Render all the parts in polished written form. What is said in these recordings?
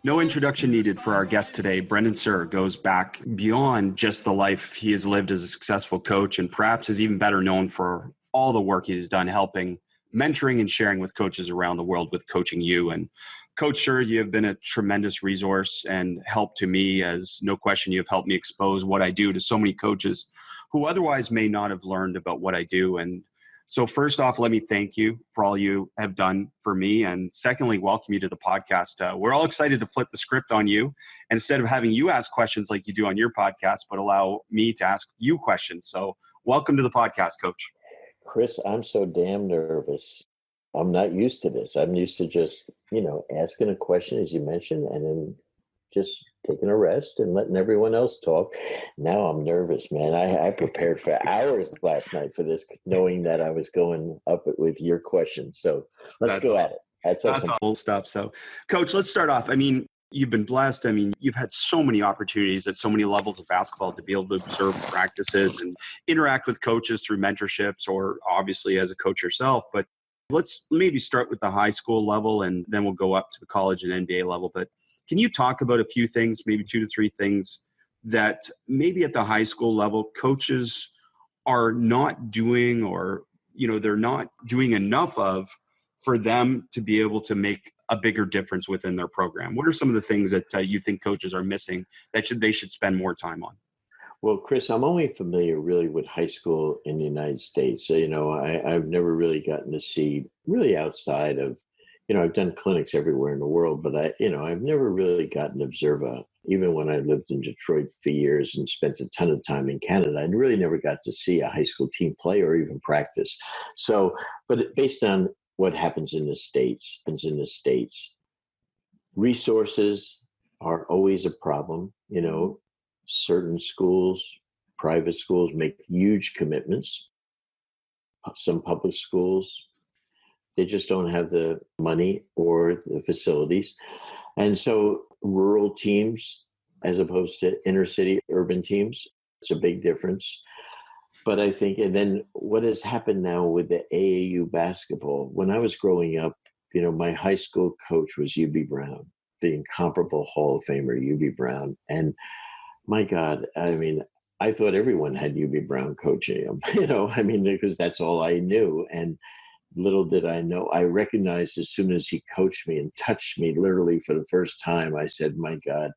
No introduction needed for our guest today. Brendan Suhr goes back beyond just the life he has lived as a successful coach, and perhaps is even better known for all the work he has done helping, mentoring, and sharing with coaches around the world with Coaching You. And Coach Suhr, you have been a tremendous resource and help to me, as no question you have helped me expose what I do to so many coaches who otherwise may not have learned about what I do. And so first off, let me thank you for all you have done for me. And secondly, welcome you to the podcast. We're all excited to flip the script on you. And instead of having you ask questions like you do on your podcast, but allow me to ask you questions. So welcome to the podcast, Coach. Chris, I'm so damn nervous. I'm not used to this. I'm used to just, asking a question, as you mentioned, and then just taking a rest and letting everyone else talk. Now I'm nervous, man. I prepared for hours last night for this, knowing that I was going up with your questions. So let's go at it. That's old stuff. So, Coach, let's start off. I mean, you've been blessed. I mean, you've had so many opportunities at so many levels of basketball to be able to observe practices and interact with coaches through mentorships, or obviously as a coach yourself. But let's maybe start with the high school level, and then we'll go up to the college and NBA level. But can you talk about a few things, maybe 2 to 3 things that maybe at the high school level coaches are not doing, or, they're not doing enough of, for them to be able to make a bigger difference within their program? What are some of the things that you think coaches are missing that they should spend more time on? Well, Chris, I'm only familiar really with high school in the United States. So, I've never really gotten to see really outside of, I've done clinics everywhere in the world, but I've never really gotten to observe even when I lived in Detroit for years and spent a ton of time in Canada, I really never got to see a high school team play or even practice. So, but based on what happens in the States, resources are always a problem. Certain schools, private schools make huge commitments. Some public schools, they just don't have the money or the facilities. And so rural teams, as opposed to inner city urban teams, it's a big difference. But I think, and then what has happened now with the AAU basketball, when I was growing up, my high school coach was U.B. Brown, the incomparable Hall of Famer U.B. Brown. And my God, I mean, I thought everyone had U.B. Brown coaching him, because that's all I knew. And little did I know, I recognized as soon as he coached me and touched me literally for the first time, I said, my God,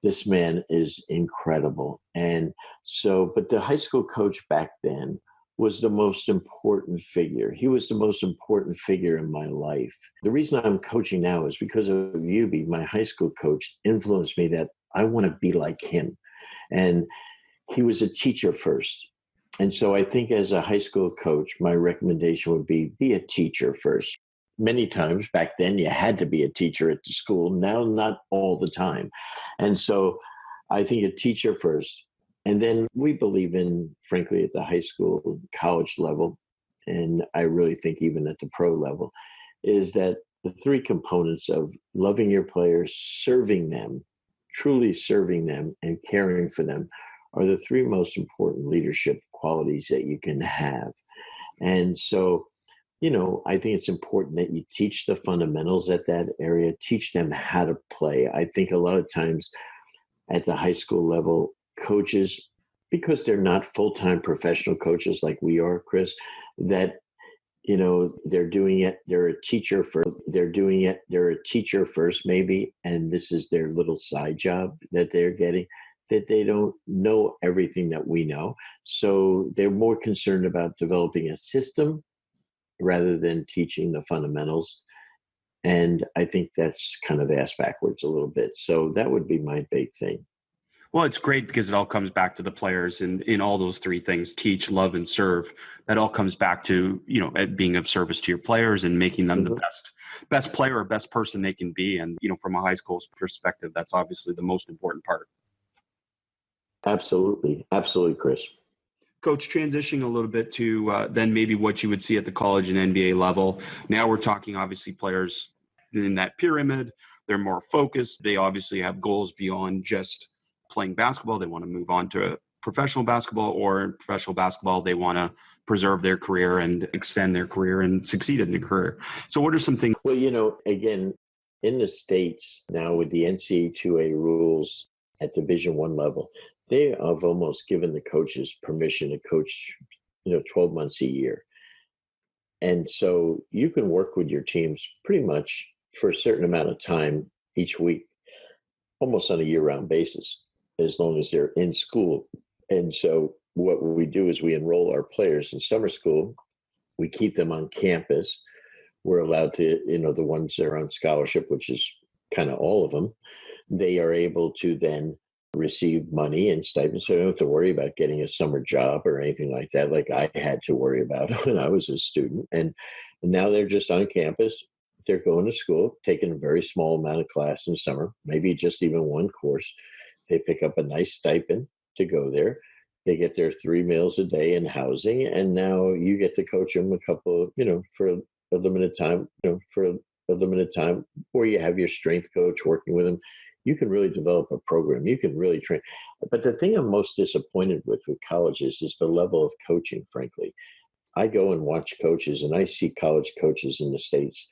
this man is incredible. And so, but the high school coach back then was the most important figure. He was the most important figure in my life. The reason I'm coaching now is because of UB. My high school coach influenced me that I want to be like him. And he was a teacher first. And so I think as a high school coach, my recommendation would be a teacher first. Many times back then, you had to be a teacher at the school. Now, not all the time. And so I think a teacher first. And then we believe in, frankly, at the high school, college level, and I really think even at the pro level, is that the 3 components of loving your players, serving them, truly serving them, and caring for them are the 3 most important leadership qualities that you can have. And so, I think it's important that you teach the fundamentals at that area, teach them how to play. I think a lot of times at the high school level, coaches, because they're not full-time professional coaches like we are, Chris, that, they're doing it, they're a teacher first maybe, and this is their little side job that they're getting, that they don't know everything that we know. So they're more concerned about developing a system rather than teaching the fundamentals. And I think that's kind of ass backwards a little bit. So that would be my big thing. Well, it's great because it all comes back to the players, and in all those 3 things, teach, love, and serve. That all comes back to, being of service to your players and making them the best player or best person they can be. And, from a high school perspective, that's obviously the most important part. Absolutely. Absolutely, Chris. Coach, transitioning a little bit to then maybe what you would see at the college and NBA level. Now we're talking obviously players in that pyramid. They're more focused. They obviously have goals beyond just playing basketball. They want to move on to professional basketball, or in professional basketball, they want to preserve their career and extend their career and succeed in their career. So what are some things? Well, again, in the States now with the NCAA rules at Division I level, they have almost given the coaches permission to coach, 12 months a year. And so you can work with your teams pretty much for a certain amount of time each week, almost on a year-round basis, as long as they're in school. And so what we do is we enroll our players in summer school. We keep them on campus. We're allowed to, the ones that are on scholarship, which is kind of all of them, they are able to then receive money and stipends. So they don't have to worry about getting a summer job or anything like that, like I had to worry about when I was a student. And now they're just on campus. They're going to school, taking a very small amount of class in summer, maybe just even one course. They pick up a nice stipend to go there. They get their 3 meals a day and housing. And now you get to coach them a couple, for a limited time, or you have your strength coach working with them. You can really develop a program. You can really train. But the thing I'm most disappointed with colleges is the level of coaching, frankly. I go and watch coaches, and I see college coaches in the States.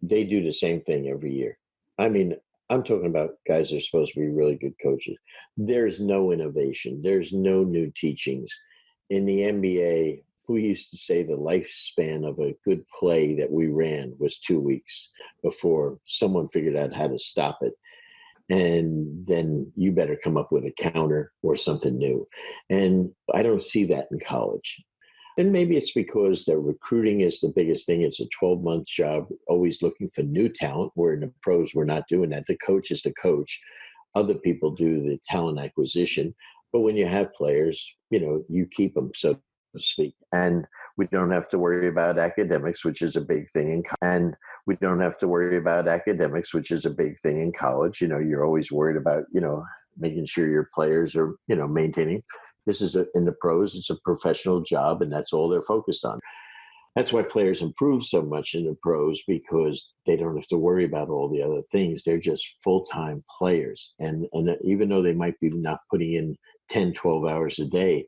They do the same thing every year. I mean, I'm talking about guys that are supposed to be really good coaches. There's no innovation. There's no new teachings. In the NBA, we used to say the lifespan of a good play that we ran was 2 weeks before someone figured out how to stop it. And then you better come up with a counter or something new. And I don't see that in college. And maybe it's because the recruiting is the biggest thing. It's a 12-month job, always looking for new talent, where in the pros, we're not doing that. The coach is the coach. Other people do the talent acquisition. But when you have players, you keep them, so to speak. And we don't have to worry about academics, which is a big thing. In college. You're always worried about, making sure your players are, maintaining. This is in the pros, it's a professional job, and that's all they're focused on. That's why players improve so much in the pros, because they don't have to worry about all the other things. They're just full-time players. And even though they might be not putting in 10, 12 hours a day,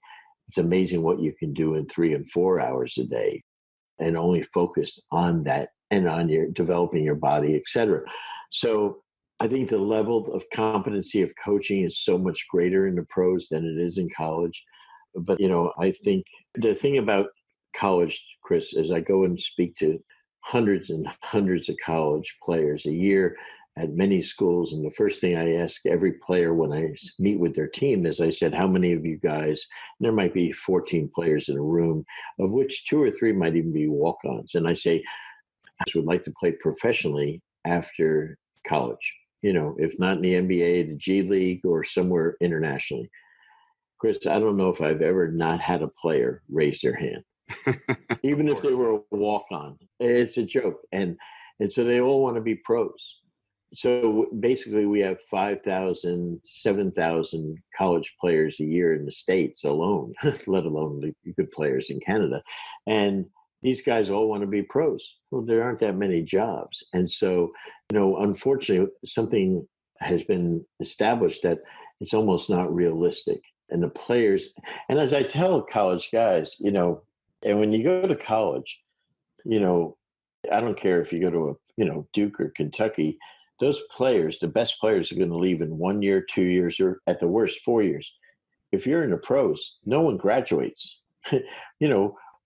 it's amazing what you can do in 3 and 4 hours a day, and only focused on that and on your developing your body, et cetera. So I think the level of competency of coaching is so much greater in the pros than it is in college. But, I think the thing about college, Chris, is I go and speak to hundreds and hundreds of college players a year at many schools. And the first thing I ask every player when I meet with their team is, I said, how many of you guys, and there might be 14 players in a room, of which 2 or 3 might even be walk-ons. And I say, I would like to play professionally after college, if not in the NBA, the G League, or somewhere internationally. Chris, I don't know if I've ever not had a player raise their hand, even if they were a walk-on. It's a joke. And so they all want to be pros. So basically we have 5,000, 7,000 college players a year in the States alone, let alone the good players in Canada. And these guys all want to be pros. Well, there aren't that many jobs. And so, unfortunately, something has been established that it's almost not realistic. And the players, and as I tell college guys, and when you go to college, I don't care if you go to Duke or Kentucky, those players, the best players, are going to leave in 1 year, 2 years, or at the worst 4 years. If you're in the pros, no one graduates.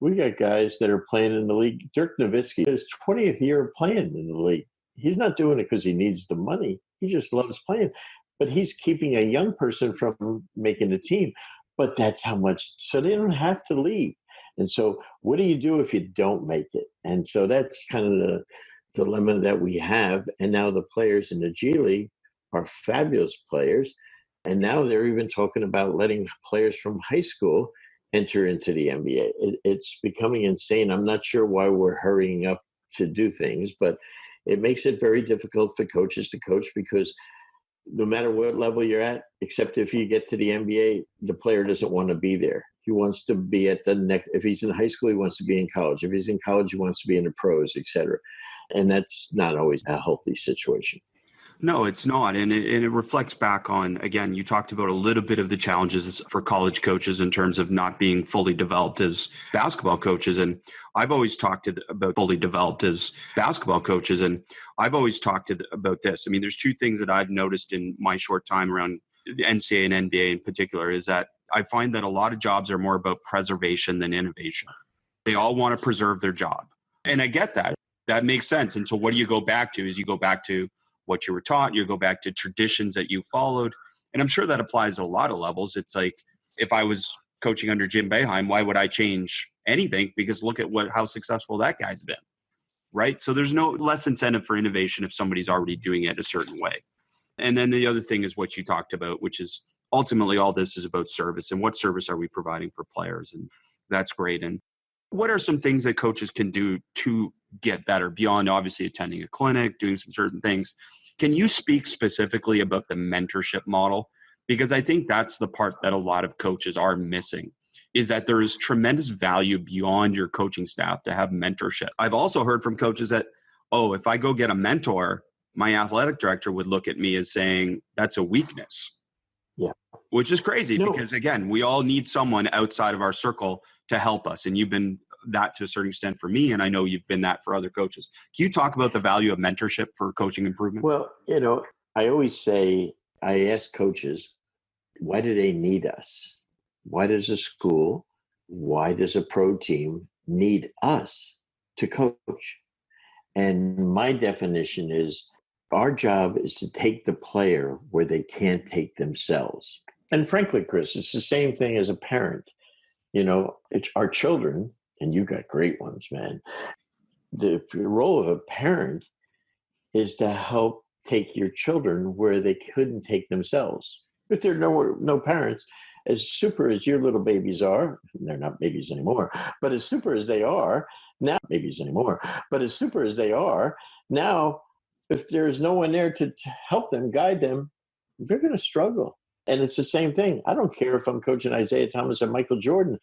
We got guys that are playing in the league. Dirk Nowitzki, his 20th year of playing in the league. He's not doing it because he needs the money. He just loves playing. But he's keeping a young person from making the team. But that's how much, so they don't have to leave. And so what do you do if you don't make it? And so that's kind of the dilemma that we have. And now the players in the G League are fabulous players. And now they're even talking about letting players from high school enter into the NBA. It's becoming insane. I'm not sure why we're hurrying up to do things, but it makes it very difficult for coaches to coach, because no matter what level you're at, except if you get to the NBA, the player doesn't want to be there. He wants to be at the next, if he's in high school, he wants to be in college. If he's in college, he wants to be in the pros, et cetera. And that's not always a healthy situation. No, it's not. And it reflects back on, again, you talked about a little bit of the challenges for college coaches in terms of not being fully developed as basketball coaches. And I've always talked about fully developed as basketball coaches. And I've always talked about this. I mean, there's two things that I've noticed in my short time around the NCAA and NBA in particular is that I find that a lot of jobs are more about preservation than innovation. They all want to preserve their job. And I get that. That makes sense. And so what do you go back to is you go back to what you were taught, you go back to traditions that you followed. And I'm sure that applies at a lot of levels. It's like, if I was coaching under Jim Boeheim, why would I change anything? Because look at how successful that guy's been, right? So there's no less incentive for innovation if somebody's already doing it a certain way. And then the other thing is what you talked about, which is ultimately all this is about service and what service are we providing for players? And that's great. And what are some things that coaches can do to get better beyond obviously attending a clinic, doing some certain things? Can you speak specifically about the mentorship model? Because I think that's the part that a lot of coaches are missing, is that there is tremendous value beyond your coaching staff to have mentorship. I've also heard from coaches that, oh, if I go get a mentor, my athletic director would look at me as saying that's a weakness. Yeah. Which is crazy because, again, we all need someone outside of our circle to help us. And you've been that to a certain extent for me, and I know you've been that for other coaches. Can you talk about the value of mentorship for coaching improvement? Well, I always say, I ask coaches, why do they need us? Why does a school, why does a pro team need us to coach? And my definition is our job is to take the player where they can't take themselves. And frankly, Chris, it's the same thing as a parent. It's our children, and you got great ones, man. The role of a parent is to help take your children where they couldn't take themselves. If there are no parents, as super as your little babies are, they're not babies anymore, but as super as they are, now, now, if there's no one there to help them, guide them, they're going to struggle. And it's the same thing. I don't care if I'm coaching Isaiah Thomas or Michael Jordan.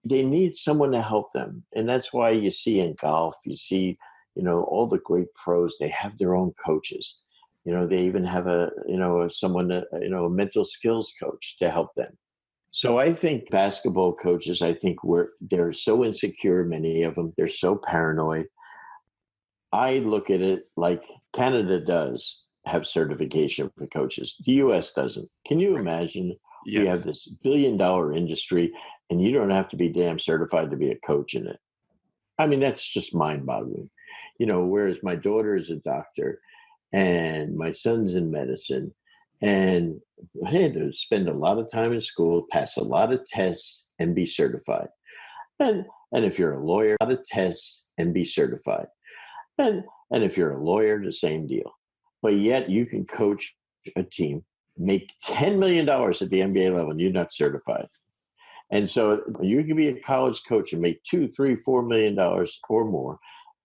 They need someone to help them. And that's why you see in golf, you see, all the great pros, they have their own coaches. They even have a mental skills coach to help them. So I think basketball coaches, they're so insecure, many of them, they're so paranoid. I look at it like Canada does have certification for coaches. The U.S. doesn't. Can you imagine? Yes. We have this billion-dollar industry, and you don't have to be damn certified to be a coach in it. I mean, that's just mind-boggling. Whereas my daughter is a doctor, and my son's in medicine, and I had to spend a lot of time in school, pass a lot of tests, and be certified. And if you're a lawyer, a lot of tests and be certified. And if you're a lawyer, the same deal. But yet you can coach a team, make $10 million at the NBA level, and you're not certified. And so you can be a college coach and make $2, $3, $4 million or more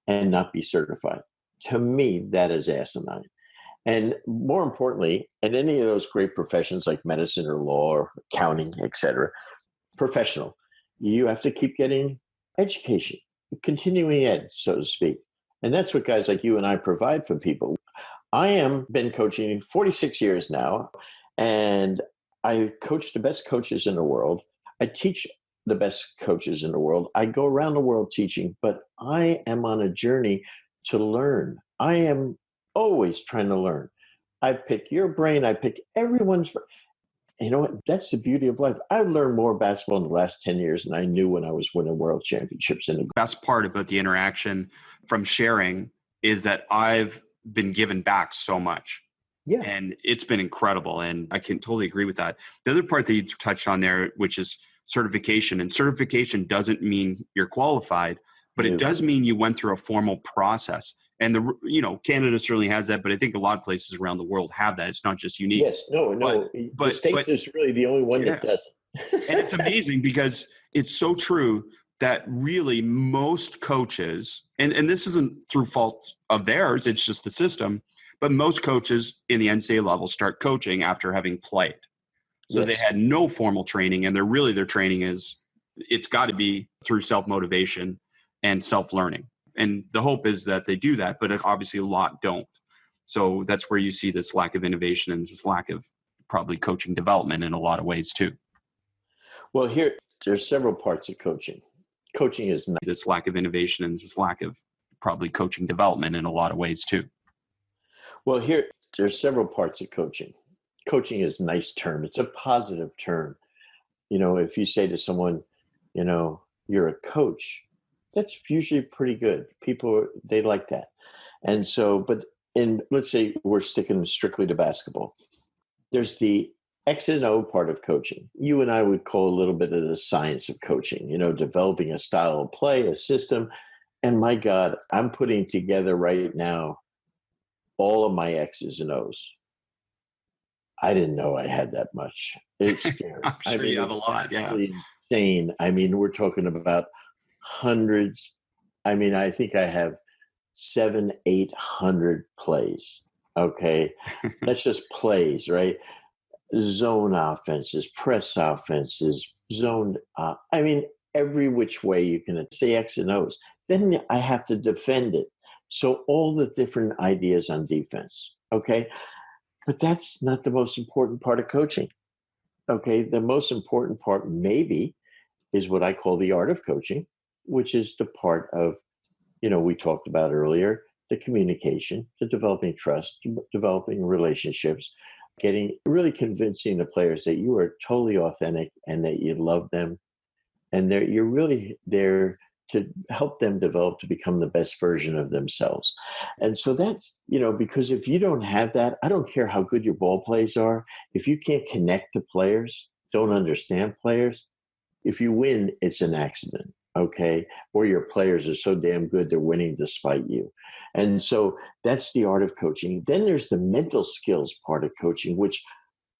and not be certified. To me, that is asinine. And more importantly, in any of those great professions like medicine or law or accounting, etc., professional, you have to keep getting education, continuing ed, so to speak. And that's what guys like you and I provide for people. I am been coaching 46 years now, and I coach the best coaches in the world. I teach the best coaches in the world. I go around the world teaching, but I am on a journey to learn. I am always trying to learn. I pick your brain. I pick everyone's. You know what? That's the beauty of life. I've learned more basketball in the last 10 years than I knew when I was winning world championships. The best part about the interaction from sharing is that I've been given back so much. Yeah. And it's been incredible. And I can totally agree with that. The other part that you touched on there, which is certification. And certification doesn't mean you're qualified, but it does mean you went through a formal process. And Canada certainly has that, but I think a lot of places around the world have that. It's not just unique. Yes, no. The States is really the only one that doesn't. And it's amazing because it's so true that really most coaches, and this isn't through fault of theirs, it's just the system, but most coaches in the NCAA level start coaching after having played. So They had no formal training, and their training it's got to be through self-motivation and self-learning. And the hope is that they do that, but obviously a lot don't. So that's where you see this lack of innovation and this lack of probably coaching development in a lot of ways too. Well, there's several parts of coaching. Coaching is not. This lack of innovation and this lack of probably coaching development in a lot of ways too. Well, there's several parts of coaching. Coaching is a nice term. It's a positive term. If you say to someone, you're a coach, that's usually pretty good. People, they like that. And so, let's say we're sticking strictly to basketball. There's the X and O part of coaching. You and I would call a little bit of the science of coaching, developing a style of play, a system. And my God, I'm putting together right now all of my X's and O's. I didn't know I had that much. It's scary. I'm sure you have a lot. Yeah. Insane. We're talking about hundreds. I think I have 700-800 plays. Okay. That's just plays, right? Zone offenses, press offenses, zone. Every which way you can say X and O's. Then I have to defend it. So all the different ideas on defense. Okay. But that's not the most important part of coaching. Okay. The most important part maybe is what I call the art of coaching, which is the part of, we talked about earlier, the communication, the developing trust, developing relationships, really convincing the players that you are totally authentic and that you love them and that you're really there to help them develop to become the best version of themselves. And so that's, because if you don't have that, I don't care how good your ball plays are. If you can't connect to players, don't understand players, if you win, it's an accident, okay? Or your players are so damn good, they're winning despite you. And so that's the art of coaching. Then there's the mental skills part of coaching, which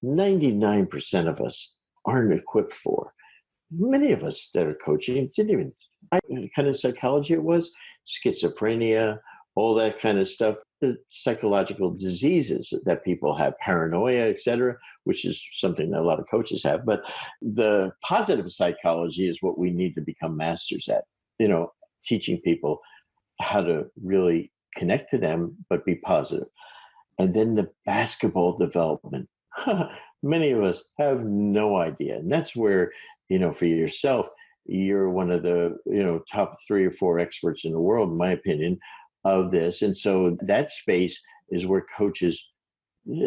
99% of us aren't equipped for. Many of us that are coaching didn't even, kind of psychology it was, schizophrenia, all that kind of stuff, the psychological diseases that people have, paranoia, et cetera, which is something that a lot of coaches have. But the positive psychology is what we need to become masters at, teaching people how to really connect to them, but be positive. And then the basketball development. Many of us have no idea. And that's where, for yourself, you're one of the, top 3 or 4 experts in the world, in my opinion, of this. And so that space is where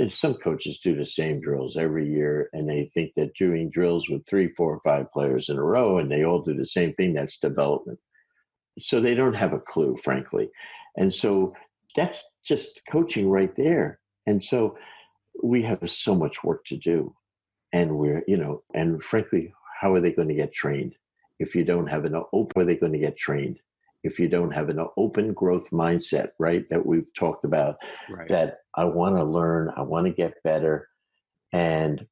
some coaches do the same drills every year, and they think that doing drills with 3, 4, or 5 players in a row, and they all do the same thing, that's development. So they don't have a clue, frankly. And so that's just coaching right there. And so we have so much work to do. And and frankly, how are they going to get trained? If you don't have are they going to get trained? If you don't have an open growth mindset, right, that we've talked about, right, that I want to learn, I want to get better. And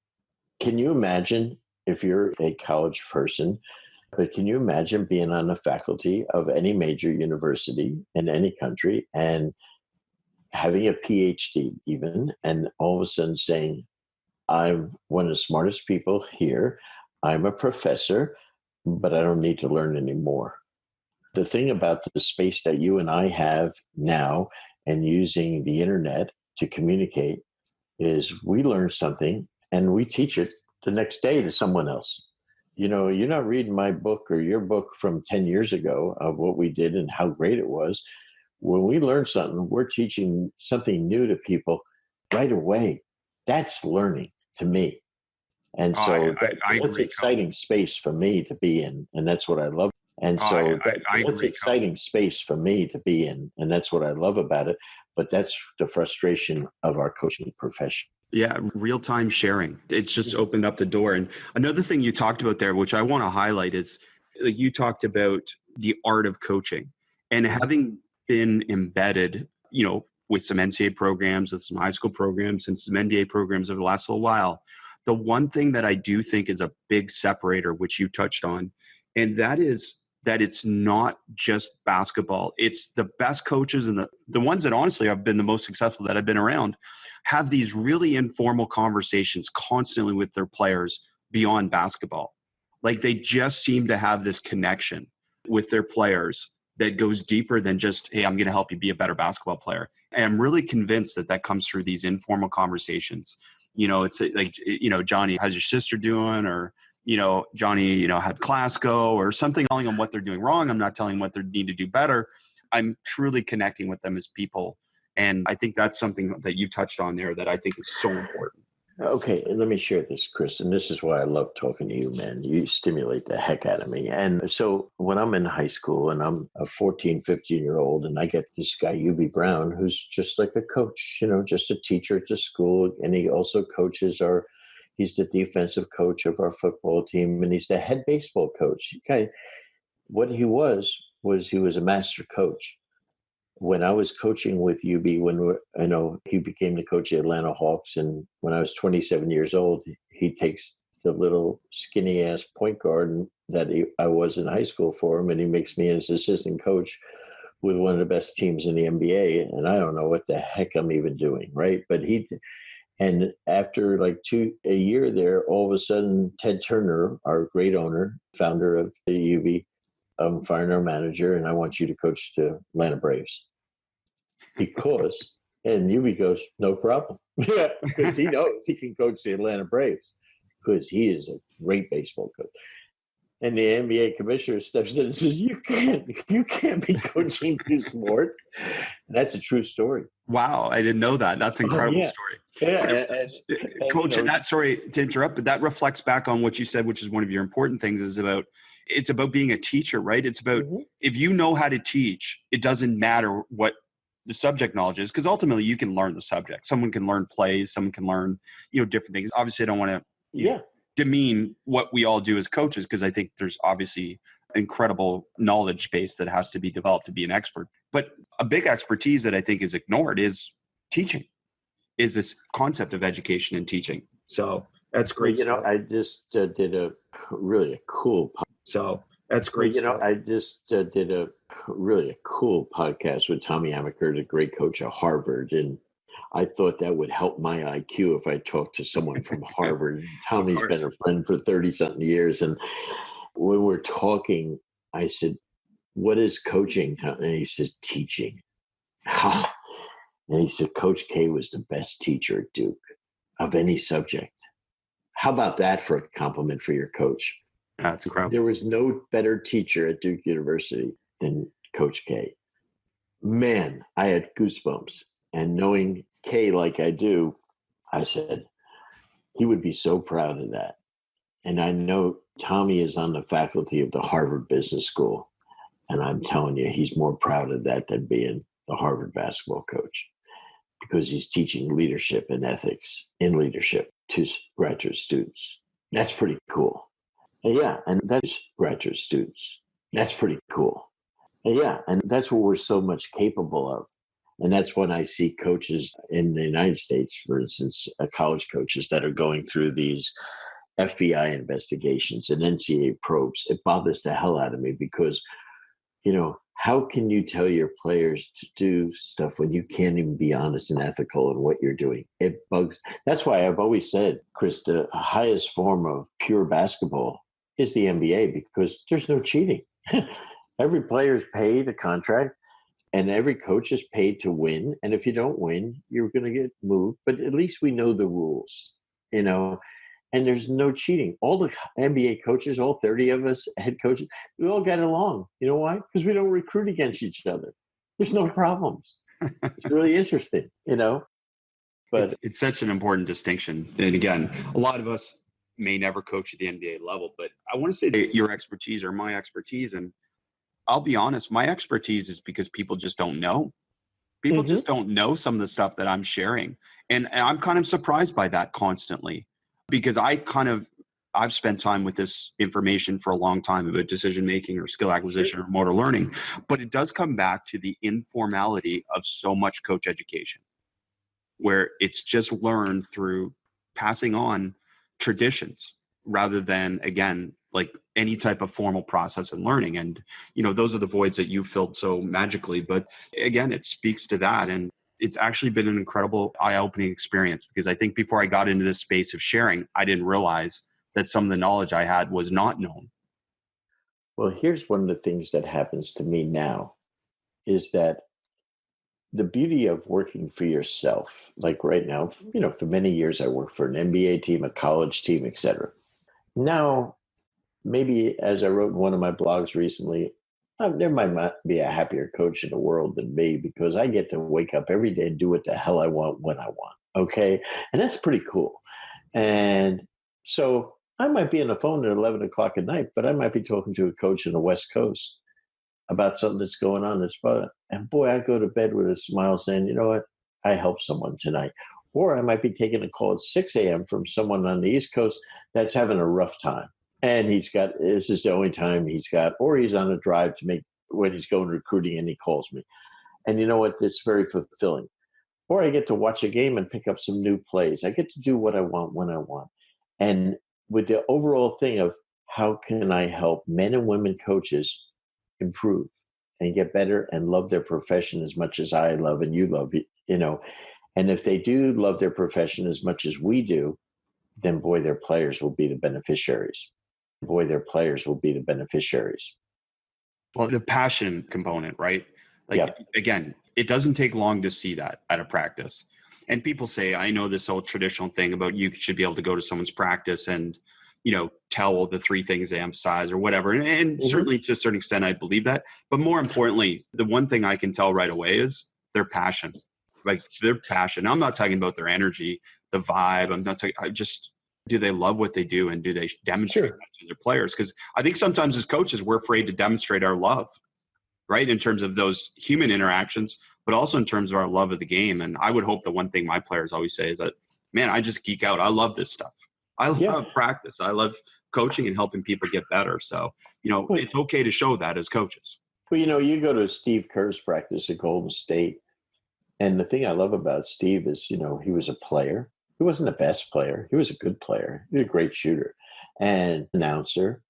can you imagine if you're a college person, but can you imagine being on the faculty of any major university in any country and having a PhD even, and all of a sudden saying, I'm one of the smartest people here, I'm a professor, but I don't need to learn anymore. The thing about the space that you and I have now and using the internet to communicate is we learn something and we teach it the next day to someone else. You're not reading my book or your book from 10 years ago of what we did and how great it was. When we learn something, we're teaching something new to people right away. That's learning to me. And so that's an exciting space for me to be in. And that's what I love. And so that's an exciting space for me to be in. And that's what I love about it. But that's the frustration of our coaching profession. Yeah, real-time sharing. It's just opened up the door. And another thing you talked about there, which I want to highlight, is you talked about the art of coaching and having been embedded, with some NCAA programs and some high school programs and some NBA programs over the last little while. The one thing that I do think is a big separator, which you touched on, and that is that it's not just basketball. It's the best coaches and the ones that honestly have been the most successful that I've been around have these really informal conversations constantly with their players beyond basketball. Like they just seem to have this connection with their players that goes deeper than just, hey, I'm going to help you be a better basketball player. And I'm really convinced that that comes through these informal conversations. It's like, Johnny, how's your sister doing? Or, Johnny, how'd class go or something, telling them what they're doing wrong. I'm not telling them what they need to do better. I'm truly connecting with them as people. And I think that's something that you touched on there that I think is so important. Okay, let me share this, Chris, and this is why I love talking to you, man. You stimulate the heck out of me. And so when I'm in high school and I'm a 14, 15-year-old, and I get this guy, UB Brown, who's just like a coach, just a teacher at the school, and he also he's the defensive coach of our football team, and he's the head baseball coach. Okay, what he was he was a master coach. When I was coaching with UB, he became the coach of Atlanta Hawks. And when I was 27 years old, he takes the little skinny ass point guard that I was in high school for him, and he makes me his assistant coach with one of the best teams in the NBA. And I don't know what the heck I'm even doing, right? But and after like a year there, all of a sudden, Ted Turner, our great owner, founder of the UB, I'm firing our manager, and I want you to coach the Atlanta Braves. And Yubi goes, no problem. Yeah, because he knows he can coach the Atlanta Braves because he is a great baseball coach. And the NBA commissioner steps in and says, you can't be coaching two sports. And that's a true story. Wow, I didn't know that. That's an incredible story. Yeah, Coach, sorry to interrupt, but that reflects back on what you said, which is one of your important things, it's about being a teacher, right? It's about if you know how to teach, it doesn't matter what the subject knowledge is, because ultimately you can learn the subject. Someone can learn plays, someone can learn, different things. Obviously, I don't want to demean what we all do as coaches, because I think there's obviously incredible knowledge base that has to be developed to be an expert. But a big expertise that I think is ignored is teaching, is this concept of education and teaching. So that's great. I just did a really cool. So that's great. I just did a really cool podcast with Tommy Amaker, the great coach at Harvard. And I thought that would help my IQ if I talked to someone from Harvard. Tommy's been a friend for 30-something years. And when we're talking, I said, what is coaching? And he said, teaching. And he said, Coach K was the best teacher at Duke of any subject. How about that for a compliment for your coach? That's incredible. There was no better teacher at Duke University than Coach K. Man, I had goosebumps. And knowing K like I do, I said, he would be so proud of that. And I know Tommy is on the faculty of the Harvard Business School. And I'm telling you, he's more proud of that than being the Harvard basketball coach, because he's teaching leadership and ethics in leadership to graduate students. That's pretty cool. And that's graduate students. That's pretty cool. And that's what we're so much capable of. And that's when I see coaches in the United States, for instance, college coaches that are going through these FBI investigations and NCAA probes. It bothers the hell out of me because, how can you tell your players to do stuff when you can't even be honest and ethical in what you're doing? It bugs. That's why I've always said, Chris, the highest form of pure basketball is the NBA, because there's no cheating. Every player is paid a contract, and every coach is paid to win. And if you don't win, you're going to get moved. But at least we know the rules, and there's no cheating. All the NBA coaches, all 30 of us head coaches, we all get along. You know why? Because we don't recruit against each other. There's no problems. It's really interesting, But it's such an important distinction. And again, a lot of us may never coach at the NBA level, but I want to say that your expertise or my expertise, and I'll be honest, my expertise is because people just don't know. People just don't know some of the stuff that I'm sharing. And I'm kind of surprised by that constantly, because I've spent time with this information for a long time about decision-making or skill acquisition or motor learning, but it does come back to the informality of so much coach education, where it's just learned through passing on traditions rather than, again, like any type of formal process and learning. And, those are the voids that you filled so magically. But again, it speaks to that. And it's actually been an incredible eye-opening experience, because I think before I got into this space of sharing, I didn't realize that some of the knowledge I had was not known. Well, here's one of the things that happens to me now is that the beauty of working for yourself, like right now, for many years I worked for an NBA team, a college team, etc. Now, maybe as I wrote in one of my blogs recently, there might not be a happier coach in the world than me because I get to wake up every day and do what the hell I want when I want. Okay. And that's pretty cool. And so I might be on the phone at 11 o'clock at night, but I might be talking to a coach on the West Coast about something that's going on. And boy, I go to bed with a smile saying, you know what? I helped someone tonight. Or I might be taking a call at 6 a.m. from someone on the East Coast that's having a rough time. And this is the only time he's got, or he's on a drive when he's going recruiting and he calls me. And you know what? It's very fulfilling. Or I get to watch a game and pick up some new plays. I get to do what I want when I want. And with the overall thing of how can I help men and women coaches improve and get better and love their profession as much as I love and you love, and if they do love their profession as much as we do, then boy, their players will be the beneficiaries. Well, the passion component, right? Again, it doesn't take long to see that at a practice. And people say, I know this old traditional thing about you should be able to go to someone's practice and, tell the three things they emphasize or whatever. And certainly to a certain extent, I believe that. But more importantly, the one thing I can tell right away is their passion. Like their passion. I'm not talking about their energy, the vibe. I'm not talking, do they love what they do and do they demonstrate that to their players? Because I think sometimes as coaches, we're afraid to demonstrate our love, right? In terms of those human interactions, but also in terms of our love of the game. And I would hope the one thing my players always say is that, man, I just geek out. I love this stuff. I love practice. I love coaching and helping people get better. So, it's okay to show that as coaches. Well, you go to Steve Kerr's practice at Golden State. And the thing I love about Steve is, he was a player. He wasn't the best player. He was a good player. He was a great shooter and announcer.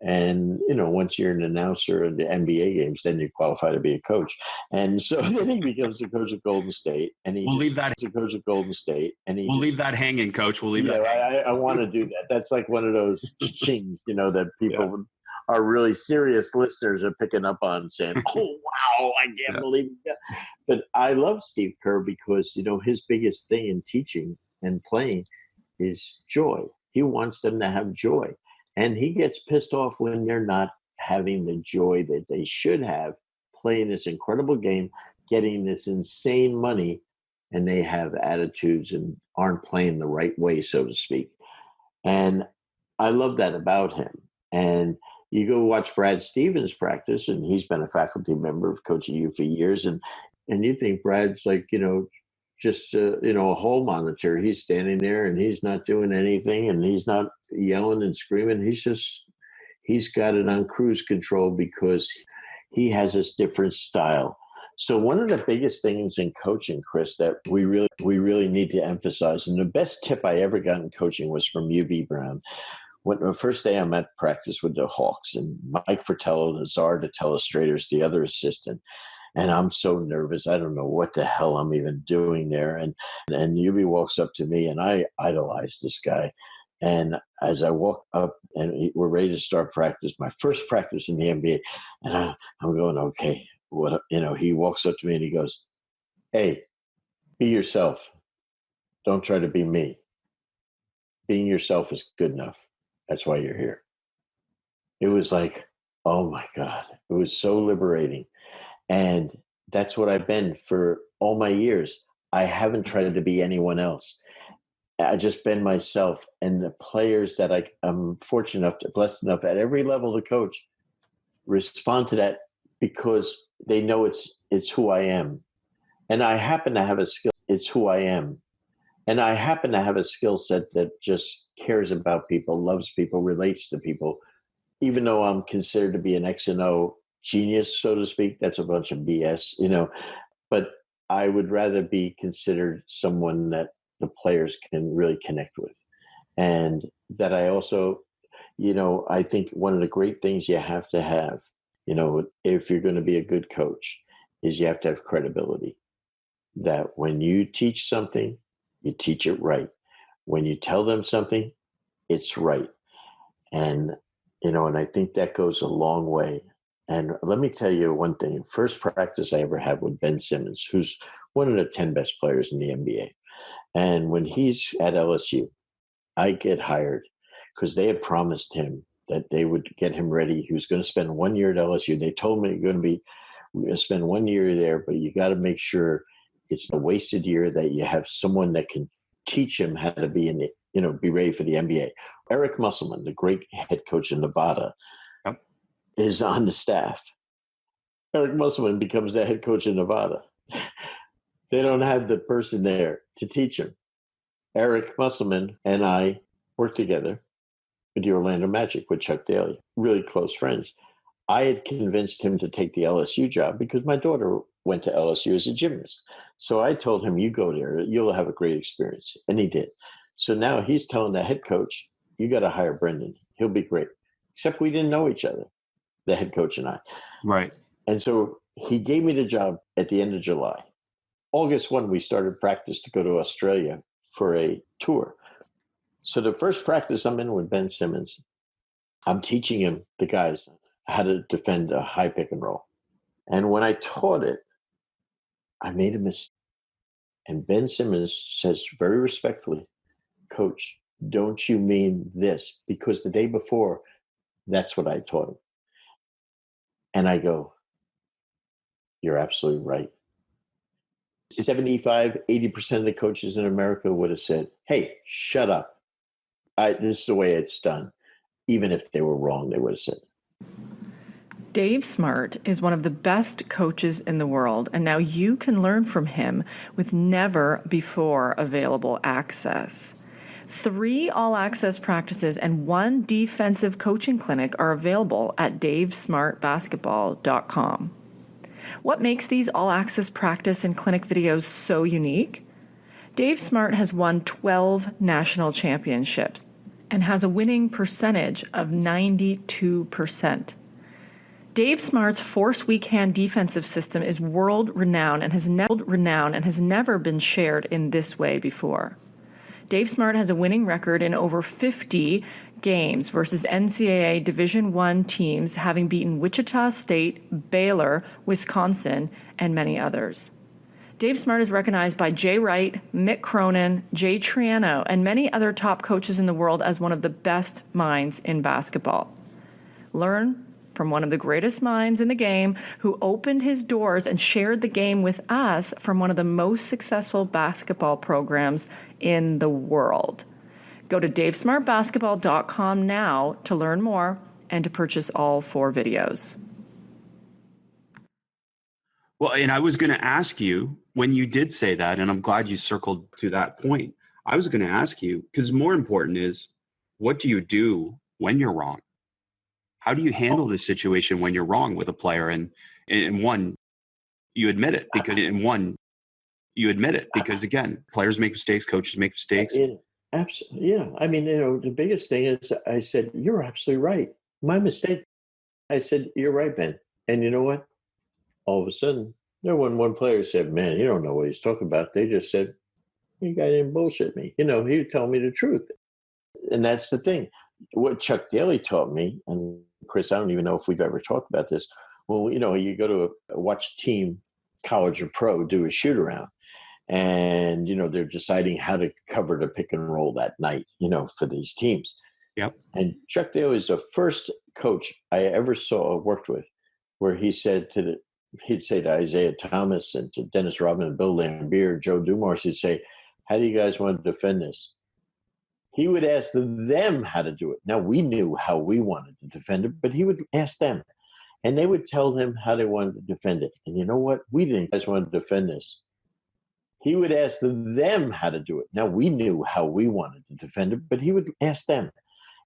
And, once you're an announcer in the NBA games, then you qualify to be a coach. And so then he becomes the coach of Golden State. And we'll leave that hanging, Coach. We'll leave that hanging. I want to do that. That's like one of those chings, that people are really serious listeners are picking up on saying, oh, wow, I can't believe it. But I love Steve Kerr because, his biggest thing in teaching and playing is joy. He wants them to have joy. And he gets pissed off when they're not having the joy that they should have, playing this incredible game, getting this insane money, and they have attitudes and aren't playing the right way, so to speak. And I love that about him. And you go watch Brad Stevens practice, and he's been a faculty member of Coaching U for years. And you think Brad's like, just a hall monitor. He's standing there and he's not doing anything and he's not yelling and screaming. He's got it on cruise control because he has this different style. So one of the biggest things in coaching, Chris, that we really need to emphasize, and the best tip I ever got in coaching was from UB Brown. When the first day I'm at practice with the Hawks, and Mike Fratello, the czar, the telestrator's the other assistant. And I'm so nervous. I don't know what the hell I'm even doing there. And Yubi walks up to me, and I idolize this guy. And as I walk up and we're ready to start practice, my first practice in the NBA, and I'm going, okay, what, he walks up to me and he goes, hey, be yourself. Don't try to be me. Being yourself is good enough. That's why you're here. It was like, oh my God, it was so liberating. And that's what I've been for all my years. I haven't tried to be anyone else. I just been myself. And the players that I'm fortunate enough, blessed enough at every level to coach respond to that because they know it's who I am. And I happen to have a skill. It's who I am. And I happen to have a skill set that just cares about people, loves people, relates to people, even though I'm considered to be an X and O genius, so to speak. That's a bunch of BS, but I would rather be considered someone that the players can really connect with. And that I also, I think one of the great things you have to have, if you're going to be a good coach, is you have to have credibility. That when you teach something, you teach it right. When you tell them something, it's right. And, and I think that goes a long way. And let me tell you one thing. First practice I ever had with Ben Simmons, who's one of the 10 best players in the NBA. And when he's at LSU, I get hired because they had promised him that they would get him ready. He was going to spend 1 year at LSU. They told me we're going to spend 1 year there, but you got to make sure it's a wasted year, that you have someone that can teach him how to be be ready for the NBA. Eric Musselman, the great head coach in Nevada, Yep. is on the staff. Eric Musselman becomes the head coach in Nevada. They don't have the person there to teach him. Eric Musselman and I worked together with the Orlando Magic with Chuck Daly, really close friends. I had convinced him to take the LSU job because my daughter went to LSU as a gymnast. So I told him, you go there, you'll have a great experience. And he did. So now he's telling the head coach, you got to hire Brendan. He'll be great. Except we didn't know each other, the head coach and I. Right. And so he gave me the job at the end of July. August 1, we started practice to go to Australia for a tour. So the first practice I'm in with Ben Simmons, I'm teaching him, the guys, how to defend a high pick and roll. And when I taught it, I made a mistake. And Ben Simmons says very respectfully, Coach, don't you mean this? Because the day before, that's what I taught him. And I go, you're absolutely right. 75, 80% of the coaches in America would have said, hey, shut up. This is the way it's done. Even if they were wrong, they would have said. Dave Smart is one of the best coaches in the world, and now you can learn from him with never before available access. 3 all-access practices and 1 defensive coaching clinic are available at davesmartbasketball.com. What makes these all-access practice and clinic videos so unique? Dave Smart has won 12 national championships and has a winning percentage of 92%. Dave Smart's force weak hand defensive system is world-renowned and has never been shared in this way before. Dave Smart has a winning record in over 50 games versus NCAA Division I teams, having beaten Wichita State, Baylor, Wisconsin, and many others. Dave Smart is recognized by Jay Wright, Mick Cronin, Jay Triano, and many other top coaches in the world as one of the best minds in basketball. Learn from one of the greatest minds in the game who opened his doors and shared the game with us from one of the most successful basketball programs in the world. Go to davesmartbasketball.com now to learn more and to purchase all 4 videos. Well, and I was going to ask you when you did say that, and I'm glad you circled to that point. I was going to ask you, because more important is, what do you do when you're wrong? How do you handle this situation when you're wrong with a player? And one, you admit it because again, players make mistakes, coaches make mistakes. Absolutely. Yeah. I mean, the biggest thing is I said, you're absolutely right. My mistake. I said, you're right, Ben. And you know what? All of a sudden, there wasn't one player said, man, you don't know what he's talking about. They just said, you guy didn't bullshit me. He would tell me the truth. And that's the thing. What Chuck Daly taught me, and Chris, I don't even know if we've ever talked about this. Well, you go to watch a team, college or pro, do a shoot around. And, they're deciding how to cover the pick and roll that night, for these teams. Yep. And Chuck Daly is the first coach I ever worked with, where he'd say to Isaiah Thomas and to Dennis Rodman, Bill Laimbeer, Joe Dumars, he'd say, how do you guys want to defend this? He would ask them how to do it. Now, we knew how we wanted to defend it, but he would ask them. And they would tell him how they wanted to defend it. And you know what? We didn't guys want to defend this. He would ask them how to do it. Now, we knew how we wanted to defend it, but he would ask them.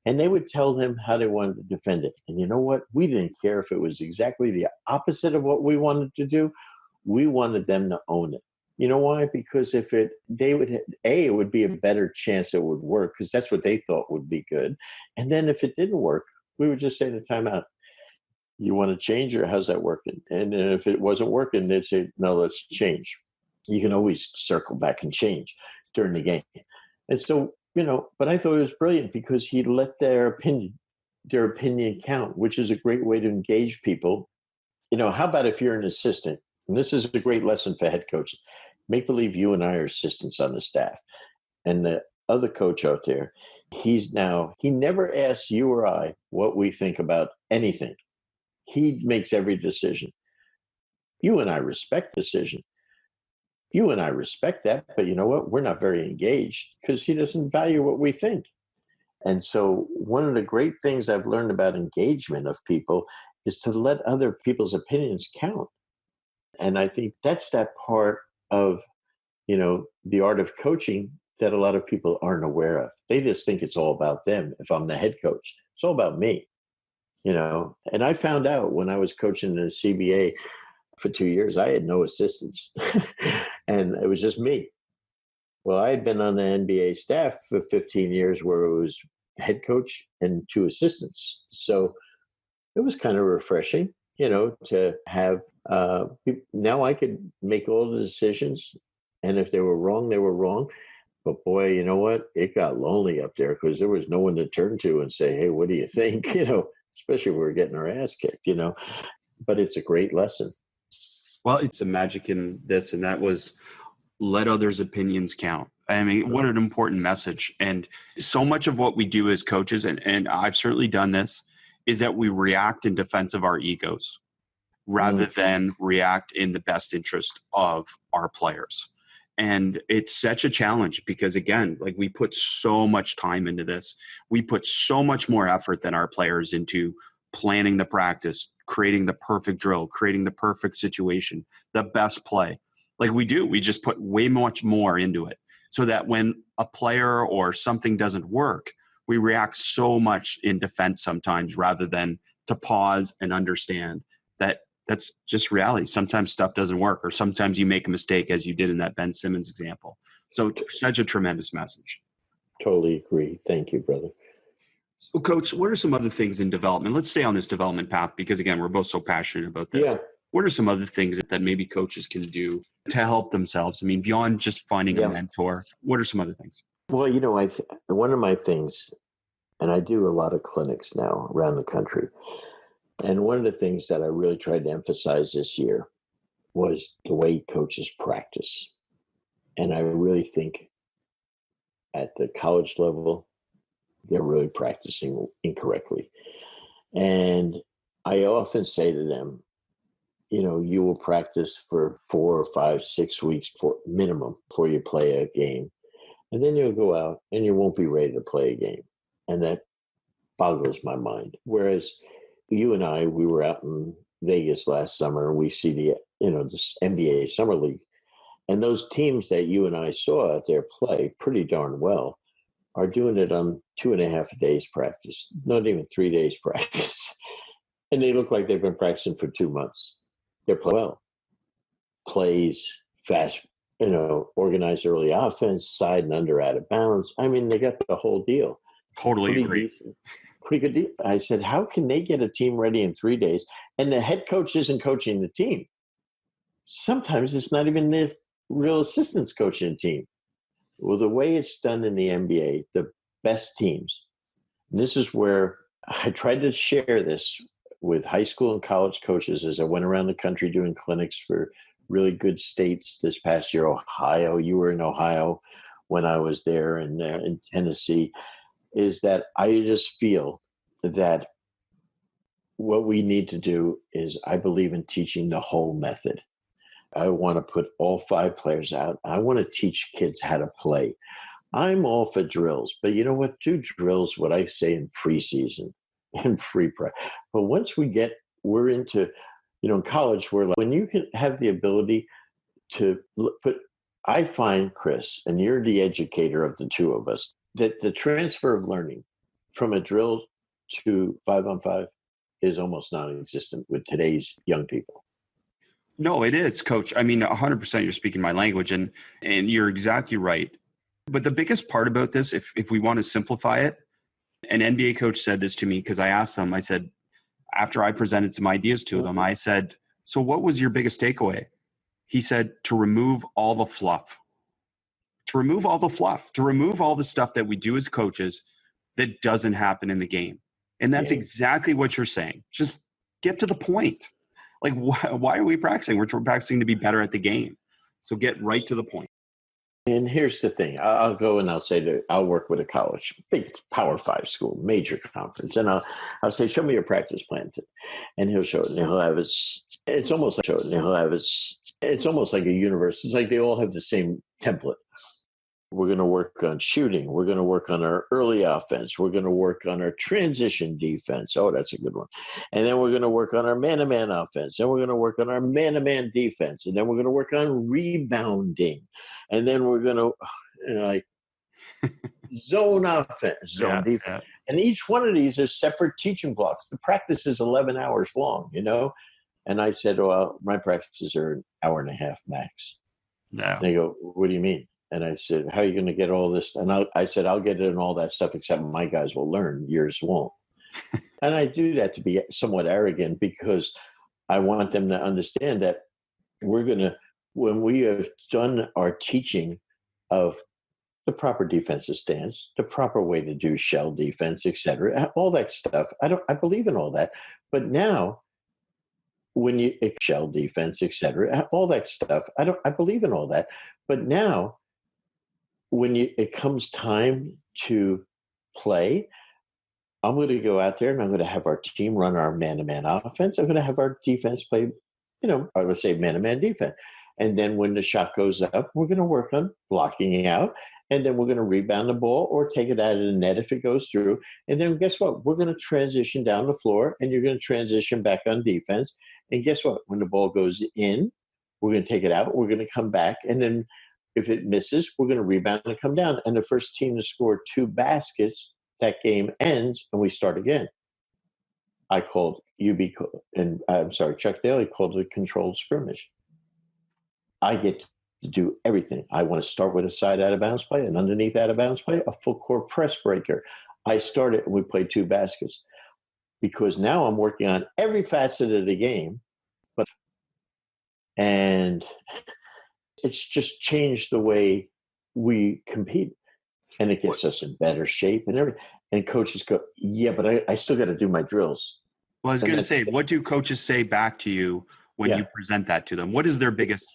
And they would tell him how they wanted to defend it. And you know what? We didn't care if it was exactly the opposite of what we wanted to do. We wanted them to own it. You know why? Because it would be a better chance it would work, because that's what they thought would be good. And then if it didn't work, we would just say to timeout, you want to change, or how's that working? And if it wasn't working, they'd say, no, let's change. You can always circle back and change during the game. And so, but I thought it was brilliant because he let their opinion count, which is a great way to engage people how about if you're an assistant? And this is a great lesson for head coaches. Make believe you and I are assistants on the staff. And the other coach out there, he never asks you or I what we think about anything. He makes every decision. You and I respect decision. You and I respect that, but you know what? We're not very engaged because he doesn't value what we think. And so one of the great things I've learned about engagement of people is to let other people's opinions count. And I think that's that part of, the art of coaching that a lot of people aren't aware of. They just think it's all about them. If I'm the head coach, it's all about me, And I found out when I was coaching in the CBA for 2 years, I had no assistants and it was just me. Well, I had been on the NBA staff for 15 years where it was head coach and 2 assistants. So it was kind of refreshing, to have, now I could make all the decisions. And if they were wrong, they were wrong. But boy, you know what? It got lonely up there because there was no one to turn to and say, hey, what do you think? Especially if we were getting our ass kicked, but it's a great lesson. Well, it's a magic in this, and that was let others' opinions count. I mean, what an important message. And so much of what we do as coaches, and I've certainly done this, is that we react in defense of our egos rather than react in the best interest of our players. And it's such a challenge because, again, like we put so much time into this. We put so much more effort than our players into planning the practice, creating the perfect drill, creating the perfect situation, the best play. Like we do, we just put way much more into it so that when a player or something doesn't work, we react so much in defense sometimes rather than to pause and understand that that's just reality. Sometimes stuff doesn't work, or sometimes you make a mistake, as you did in that Ben Simmons example. So such a tremendous message. Totally agree. Thank you, brother. So, Coach, what are some other things in development? Let's stay on this development path because, again, we're both so passionate about this. Yeah. What are some other things that maybe coaches can do to help themselves? I mean, beyond just finding a mentor, what are some other things? Well, one of my things, and I do a lot of clinics now around the country, and one of the things that I really tried to emphasize this year was the way coaches practice. And I really think at the college level, they're really practicing incorrectly. And I often say to them, you will practice for 4 or 5, 6 weeks for minimum before you play a game. And then you'll go out and you won't be ready to play a game. And that boggles my mind. Whereas you and I, we were out in Vegas last summer and we see this NBA Summer League. And those teams that you and I saw out there play pretty darn well are doing it on 2.5 days practice, not even 3 days practice. And they look like they've been practicing for 2 months. They're playing well. Plays, fast, organized early offense, side and under out of bounds. I mean, they got the whole deal. Totally agree. Pretty good deal. I said, how can they get a team ready in 3 days? And the head coach isn't coaching the team. Sometimes it's not even the real assistants coaching the team. Well, the way it's done in the NBA, the best teams, and this is where I tried to share this with high school and college coaches as I went around the country doing clinics for really good states this past year. Ohio, you were in Ohio when I was there, and in Tennessee, is that I just feel that what we need to do is I believe in teaching the whole method. I want to put all 5 players out. I want to teach kids how to play. I'm all for drills, but you know what? Do drills, what I say in preseason and pre-prep. But once we're into, in college, where when you can have the ability to put, I find, Chris, and you're the educator of the two of us, that the transfer of learning from a drill to 5-on-5 is almost non-existent with today's young people. No, it is, Coach. I mean, 100% you're speaking my language, and you're exactly right. But the biggest part about this, if we want to simplify it, an NBA coach said this to me because I asked them, I said, after I presented some ideas to them, I said, so what was your biggest takeaway? He said, to remove all the fluff. To remove all the fluff, to remove all the stuff that we do as coaches that doesn't happen in the game. And that's exactly what you're saying. Just get to the point. Like, why are we practicing? We're practicing to be better at the game. So get right to the point. And here's the thing. I'll go and I'll say that I'll work with a college, big Power 5 school, major conference. And I'll say, show me your practice plan. And he'll show it. And he'll have it's almost like a universe. It's like they all have the same template. We're going to work on shooting. We're going to work on our early offense. We're going to work on our transition defense. Oh, that's a good one. And then we're going to work on our man-to-man offense. And we're going to work on our man-to-man defense. And then we're going to work on rebounding. And then we're going to, like, zone offense, zone defense. Yeah. And each one of these is separate teaching blocks. The practice is 11 hours long, And I said, well, my practices are an hour and a half max. No. And they go, what do you mean? And I said, how are you going to get all this? And I said, I'll get in all that stuff, except my guys will learn, yours won't. And I do that to be somewhat arrogant because I want them to understand that when we have done our teaching of the proper defensive stance, the proper way to do shell defense, et cetera, all that stuff, I believe in all that. But now, when you shell defense, et cetera, all that stuff, I believe in all that. But now, when it comes time to play, I'm going to go out there and I'm going to have our team run our man-to-man offense. I'm going to have our defense play, let's say man-to-man defense. And then when the shot goes up, we're going to work on blocking out. And then we're going to rebound the ball or take it out of the net if it goes through. And then guess what? We're going to transition down the floor and you're going to transition back on defense. And guess what? When the ball goes in, we're going to take it out. We're going to come back. And then if it misses, we're going to rebound and come down. And the first team to score 2 baskets, that game ends and we start again. I called Chuck Daly called it a controlled scrimmage. I get to do everything. I want to start with a side out of bounds play, an underneath out of bounds play, a full court press breaker. I started and we played 2 baskets because now I'm working on every facet of the game. And it's just changed the way we compete, and it gets us in better shape and everything. And coaches go, yeah, but I still got to do my drills. Well, I was going to say, what do coaches say back to you when you present that to them? What is their biggest?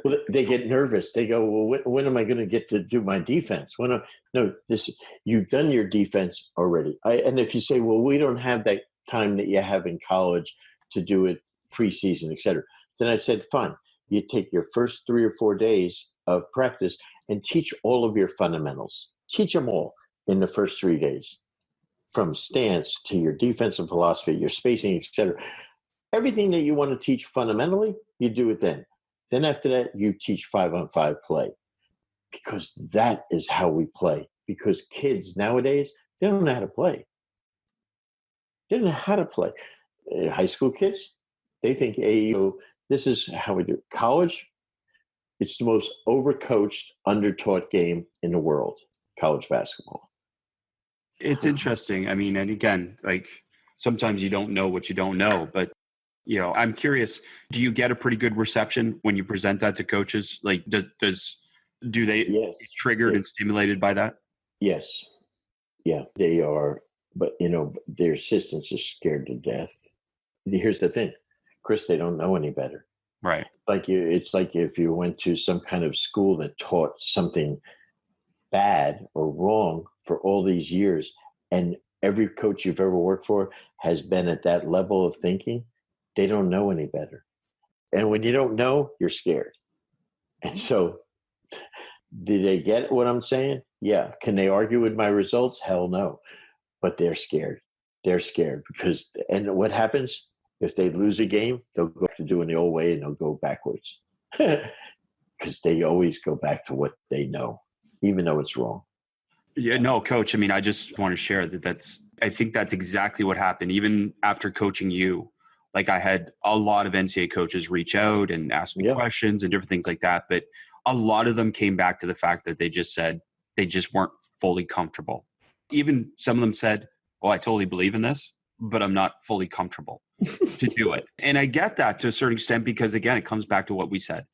Well, they get nervous. They go, well, when am I going to get to do my defense? You've done your defense already. And if you say, well, we don't have that time that you have in college to do it preseason, et cetera, then I said, fine. You take your first 3 or 4 days of practice and teach all of your fundamentals. Teach them all in the first 3 days, from stance to your defensive philosophy, your spacing, et cetera. Everything that you want to teach fundamentally, you do it then. Then after that, you teach 5-on-5 play, because that is how we play. Because kids nowadays, they don't know how to play. They don't know how to play. High school kids, they think AAU. This is how we do it. College, it's the most overcoached, undertaught game in the world, college basketball. It's interesting. I mean, and again, like sometimes you don't know what you don't know, but I'm curious, do you get a pretty good reception when you present that to coaches? Like do they get triggered and stimulated by that? Yes. Yeah, they are. But, their assistants are scared to death. Here's the thing. Chris, they don't know any better. Right. It's like if you went to some kind of school that taught something bad or wrong for all these years, and every coach you've ever worked for has been at that level of thinking, they don't know any better. And when you don't know, you're scared. And so, do they get what I'm saying? Yeah. Can they argue with my results? Hell no. But they're scared. They're scared and what happens? If they lose a game, they'll go to doing the old way and they'll go backwards. Because they always go back to what they know, even though it's wrong. Yeah, no, Coach. I mean, I just want to share I think that's exactly what happened. Even after coaching you, like I had a lot of NCAA coaches reach out and ask me questions and different things like that. But a lot of them came back to the fact that they just said they just weren't fully comfortable. Even some of them said, well, I totally believe in this, but I'm not fully comfortable to do it. And I get that to a certain extent because, again, it comes back to what we said.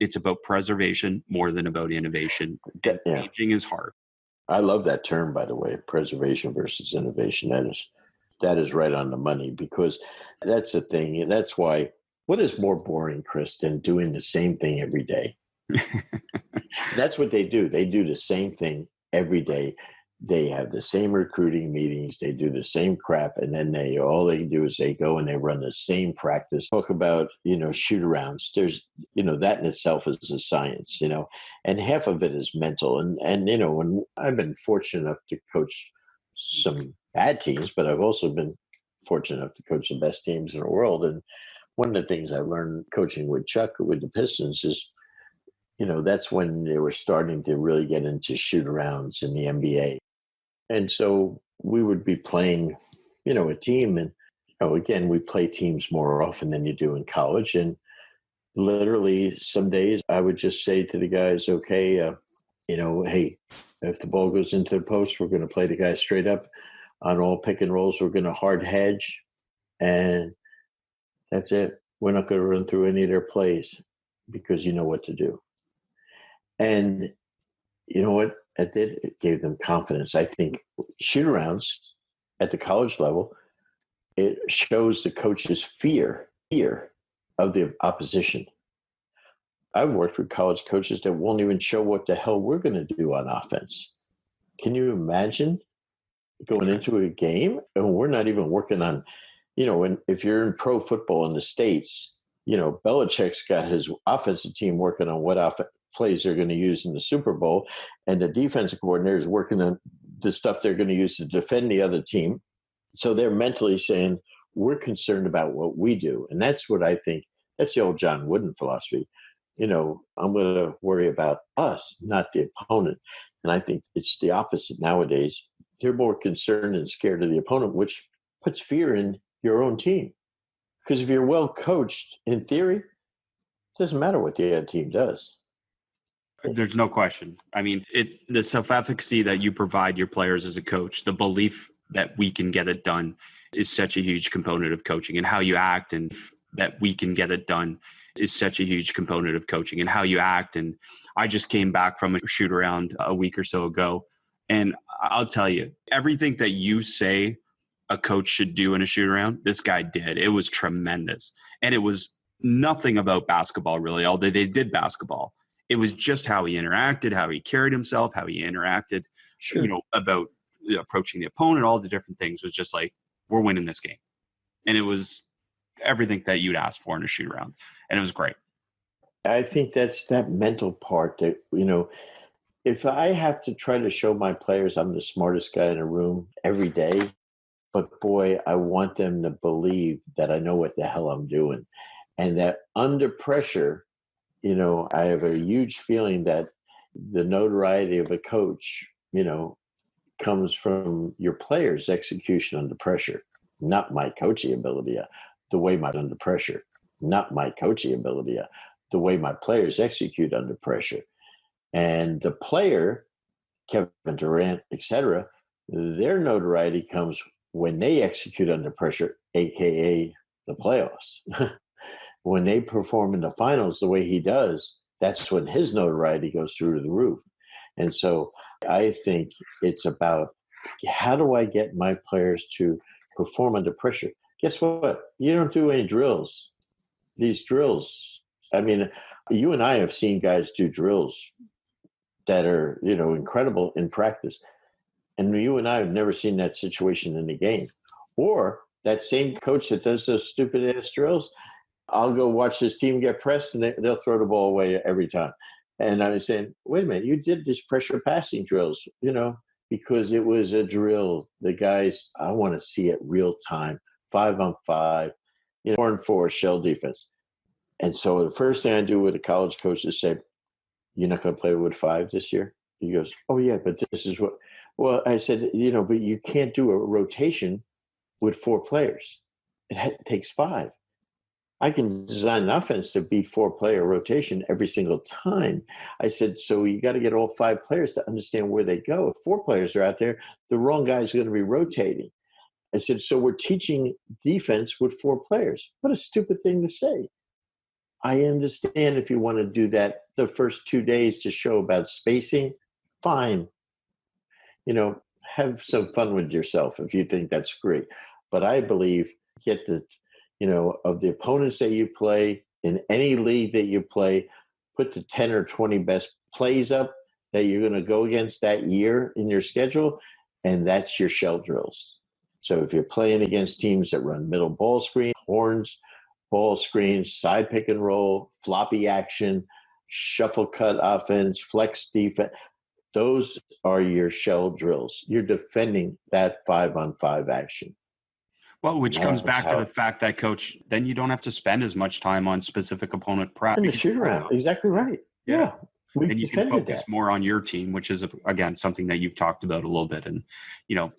It's about preservation more than about innovation. And aging is hard. I love that term, by the way, preservation versus innovation. That is right on the money, because that's the thing. That's why what is more boring, Chris, than doing the same thing every day? That's what they do. They do the same thing every day. They have the same recruiting meetings. They do the same crap. And then all they do is they go and they run the same practice. Talk about, shoot arounds. There's, that in itself is a science, and half of it is mental. And when I've been fortunate enough to coach some bad teams, but I've also been fortunate enough to coach the best teams in the world. And one of the things I learned coaching with Chuck with the Pistons is, that's when they were starting to really get into shoot arounds in the NBA. And so we would be playing, a team. And, again, we play teams more often than you do in college. And literally some days I would just say to the guys, okay, hey, if the ball goes into the post, we're going to play the guy straight up on all pick and rolls. We're going to hard hedge. And that's it. We're not going to run through any of their plays because you know what to do. And you know what it did? It gave them confidence. I think shoot-arounds at the college level, it shows the coach's fear of the opposition. I've worked with college coaches that won't even show what the hell we're going to do on offense. Can you imagine going into a game and we're not even working on, if you're in pro football in the States, Belichick's got his offensive team working on what plays they're going to use in the Super Bowl, and the defensive coordinator is working on the stuff they're going to use to defend the other team. So they're mentally saying, we're concerned about what we do. And that's what I think, that's the old John Wooden philosophy. I'm going to worry about us, not the opponent. And I think it's the opposite nowadays. They're more concerned and scared of the opponent, which puts fear in your own team. Because if you're well coached, in theory, it doesn't matter what the other team does. There's no question. I mean, it's the self-efficacy that you provide your players as a coach, the belief that we can get it done is such a huge component of coaching, and how you act and that we can get it done is such a huge component of coaching, and how you act. And I just came back from a shoot around a week or so ago. And I'll tell you, everything that you say a coach should do in a shoot around, this guy did. It was tremendous. And it was nothing about basketball really, although they did basketball. It was just how he interacted, how he carried himself, how he interacted, about approaching the opponent, all the different things was just like, we're winning this game. And it was everything that you'd ask for in a shoot around. And it was great. I think that's that mental part that, if I have to try to show my players I'm the smartest guy in a room every day, but boy, I want them to believe that I know what the hell I'm doing. And that under pressure, I have a huge feeling that the notoriety of a coach, comes from your players' execution under pressure, not my coaching ability, the way my under pressure, not my coaching ability, the way my players execute under pressure. And the player, Kevin Durant, etc., their notoriety comes when they execute under pressure, aka the playoffs. When they perform in the finals the way he does, that's when his notoriety goes through the roof. And so I think it's about, how do I get my players to perform under pressure? Guess what? You don't do any drills. These drills, I mean, you and I have seen guys do drills that are, incredible in practice. And you and I have never seen that situation in the game. Or that same coach that does those stupid ass drills, I'll go watch this team get pressed and they'll throw the ball away every time. And I was saying, wait a minute, you did this pressure passing drills, because it was a drill. The guys, I want to see it real time, 5-on-5, 4-on-4 shell defense. And so the first thing I do with a college coach is say, you're not going to play with 5 this year? He goes, oh yeah, but this is what, well, I said, but you can't do a rotation with 4 players. It takes 5. I can design an offense to be 4-player rotation every single time. I said, so you got to get all 5 players to understand where they go. If 4 players are out there, the wrong guy's going to be rotating. I said, so we're teaching defense with 4 players. What a stupid thing to say. I understand if you want to do that the first 2 days to show about spacing, fine. Have some fun with yourself if you think that's great. But I believe get the of the opponents that you play in any league that you play, put the 10 or 20 best plays up that you're going to go against that year in your schedule, and that's your shell drills. So if you're playing against teams that run middle ball screen, horns, ball screens, side pick and roll, floppy action, shuffle cut offense, flex defense, those are your shell drills. You're defending that 5-on-5 action. Well, which comes back to the fact that, Coach, then you don't have to spend as much time on specific opponent prep. In the shoot around. Exactly right. Yeah. And you can focus more on your team, which is, again, something that you've talked about a little bit. And,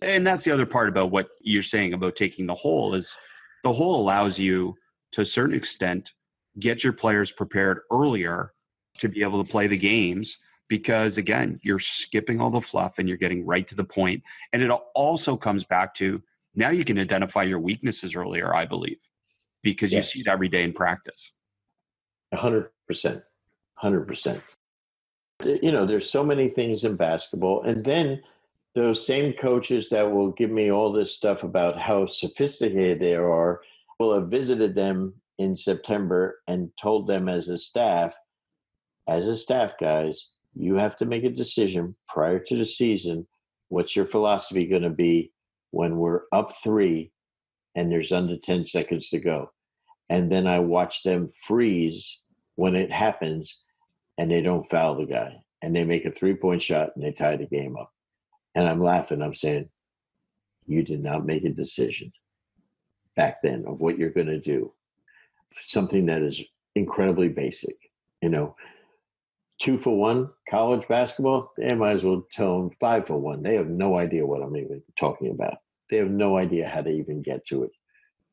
and that's the other part about what you're saying about taking the whole is the whole allows you to a certain extent, get your players prepared earlier to be able to play the games because, again, you're skipping all the fluff and you're getting right to the point. And it also comes back to now you can identify your weaknesses earlier, I believe, because you see it every day in practice. 100%. 100%. There's so many things in basketball. And then those same coaches that will give me all this stuff about how sophisticated they are will have visited them in September and told them as a staff, guys, you have to make a decision prior to the season. What's your philosophy going to be when we're up 3 and there's under 10 seconds to go? And then I watch them freeze when it happens and they don't foul the guy and they make a 3-point shot and they tie the game up. And I'm laughing. I'm saying, you did not make a decision back then of what you're going to do. Something that is incredibly basic, 2 for 1 college basketball, they might as well tell them 5 for 1. They have no idea what I'm even talking about. They have no idea how to even get to it.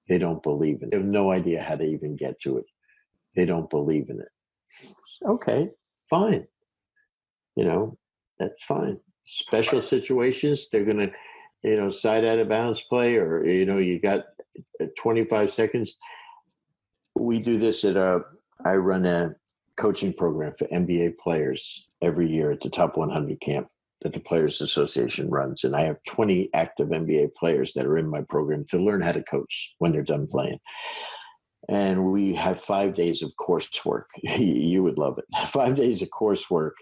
They don't believe in it. They have no idea how to even get to it. They don't believe in it. Okay, fine. That's fine. Special situations, they're going to, side out of bounds play or, you got 25 seconds. We do this I run a coaching program for NBA players every year at the Top 100 camp that the Players Association runs. And I have 20 active NBA players that are in my program to learn how to coach when they're done playing. And we have 5 days of coursework. You would love it. 5 days of coursework.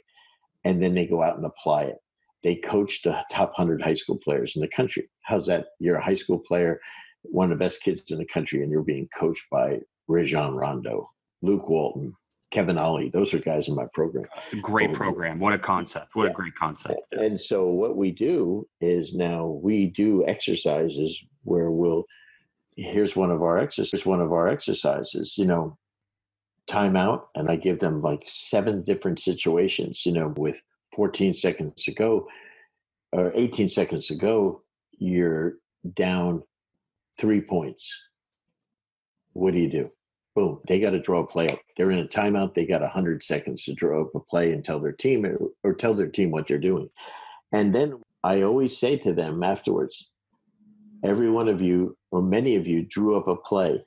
And then they go out and apply it. They coach the top 100 high school players in the country. How's that? You're a high school player, one of the best kids in the country, and you're being coached by Rajon Rondo, Luke Walton, Kevin Ollie. Those are guys in my program. Great program. What a concept. What a great concept. And so what we do is now we do exercises where here's one of our exercises, timeout. And I give them like 7 different situations, with 14 seconds to go or 18 seconds to go, you're down 3 points. What do you do? Boom. They got to draw a play up. They're in a timeout. They got 100 seconds to draw up a play and tell their team or tell their team what they're doing. And then I always say to them afterwards, every one of you or many of you drew up a play.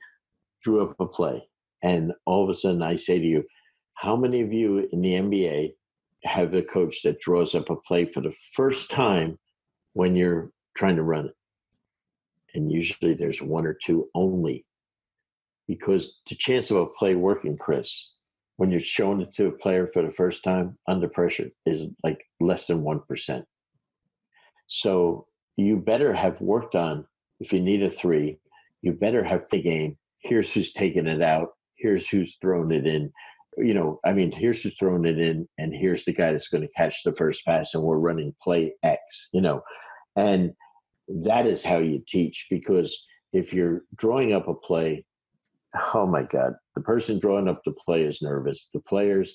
And all of a sudden I say to you, how many of you in the NBA have a coach that draws up a play for the first time when you're trying to run it? And usually there's 1 or 2 only. Because the chance of a play working, Chris, when you're showing it to a player for the first time under pressure is like less than 1%. So you better have worked on, if you need a 3, you better have the game. Here's who's taking it out. Here's who's thrown it in. Here's who's throwing it in, and here's the guy that's going to catch the first pass, and we're running play X, And that is how you teach, because if you're drawing up a play, oh my God, the person drawing up the play is nervous. The players,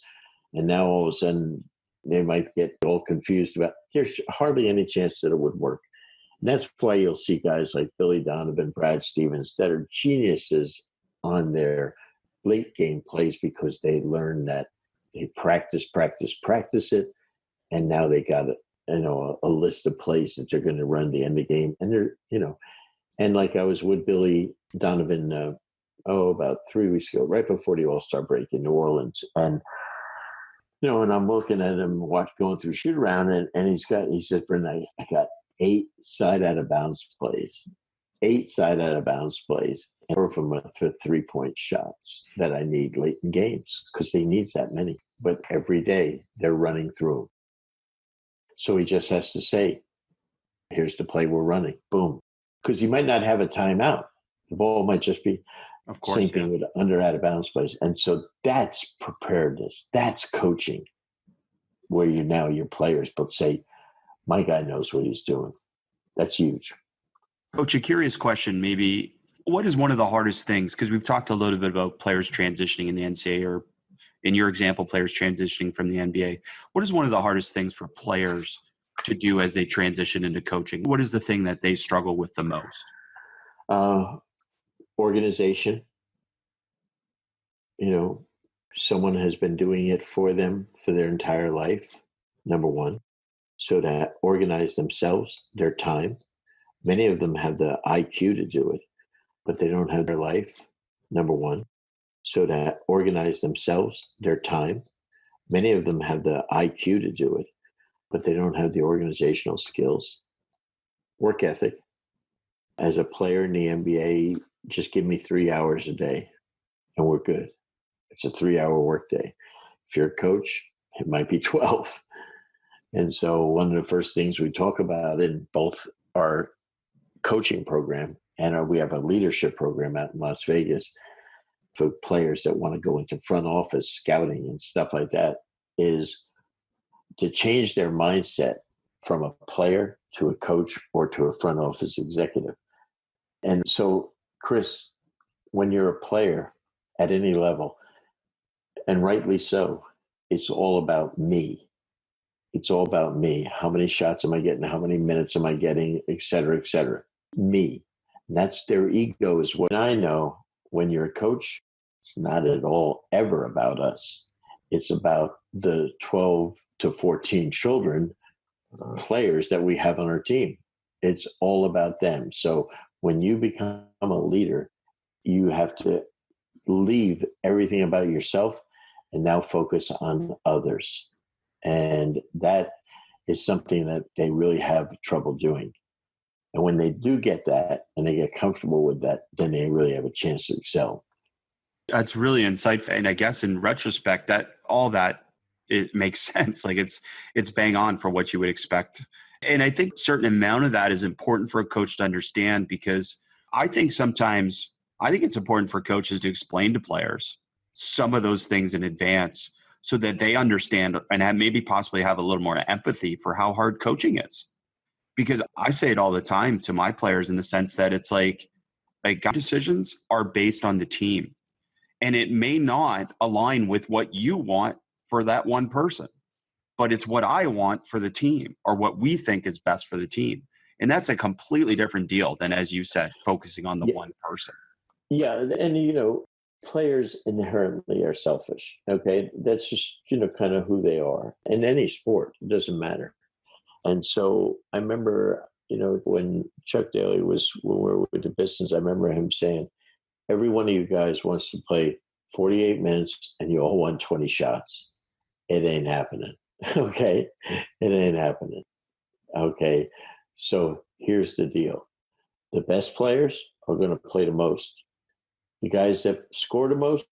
and now all of a sudden they might get all confused about, there's hardly any chance that it would work. And that's why you'll see guys like Billy Donovan, Brad Stevens, that are geniuses on their late game plays because they learn that they practice it. And now they got a list of plays that they're going to run the end of the game. And they're, and like I was with Billy Donovan, about 3 weeks ago, right before the All-Star break in New Orleans. And, and I'm looking at him going through shoot around and he says, Brendan, I got 8 side out of bounds plays, 8 side out of bounds plays, and 4 of them are for 3-point shots that I need late in games because he needs that many. But every day they're running through them. So he just has to say, here's the play we're running. Boom. Because you might not have a timeout. The ball might just be Of course, same thing with under out of bounds plays. And so that's preparedness. That's coaching where your players but say, my guy knows what he's doing. That's huge. Coach, a curious question maybe. What is one of the hardest things? Because we've talked a little bit about players transitioning in the NCAA, or in your example, players transitioning from the NBA. What is one of the hardest things for players to do as they transition into coaching? What is the thing that they struggle with the most? Organization. Someone has been doing it for them for their entire life, number one. So to organize themselves, their time. Many of them have the IQ to do it, but they don't have their life, number one. So to organize themselves, their time. Many of them have the IQ to do it, but they don't have the organizational skills. Work ethic. As a player in the NBA, just give me 3 hours a day and we're good. It's a 3-hour workday. If you're a coach, it might be 12. And so one of the first things we talk about in both our coaching program and we have a leadership program out in Las Vegas for players that want to go into front office scouting and stuff like that, is to change their mindset from a player to a coach or to a front office executive. And so, Chris, when you're a player at any level, and rightly so, it's all about me. It's all about me. How many shots am I getting? How many minutes am I getting? Et cetera, et cetera. Me. And that's their ego is what I know. When you're a coach, it's not at all ever about us. It's about the 12 to 14 children, players that we have on our team. It's all about them. So when you become a leader, you have to leave everything about yourself and now focus on others. And that is something that they really have trouble doing. And when they do get that and they get comfortable with that, then they really have a chance to excel. That's really insightful. And I guess in retrospect, it makes sense. Like it's bang on for what you would expect. And I think a certain amount of that is important for a coach to understand, because I think it's important for coaches to explain to players some of those things in advance so that they understand and maybe possibly have a little more empathy for how hard coaching is. Because I say it all the time to my players in the sense that it's like decisions are based on the team. And it may not align with what you want for that one person, but it's what I want for the team or what we think is best for the team. And that's a completely different deal than, as you said, focusing on the one person. Yeah. And, players inherently are selfish. Okay. That's just, kind of who they are in any sport. It doesn't matter. And so I remember, when Chuck Daly when we were with the Pistons, I remember him saying, every one of you guys wants to play 48 minutes and you all want 20 shots. It ain't happening. Okay. It ain't happening. Okay. So here's the deal. The best players are going to play the most. The guys that score the most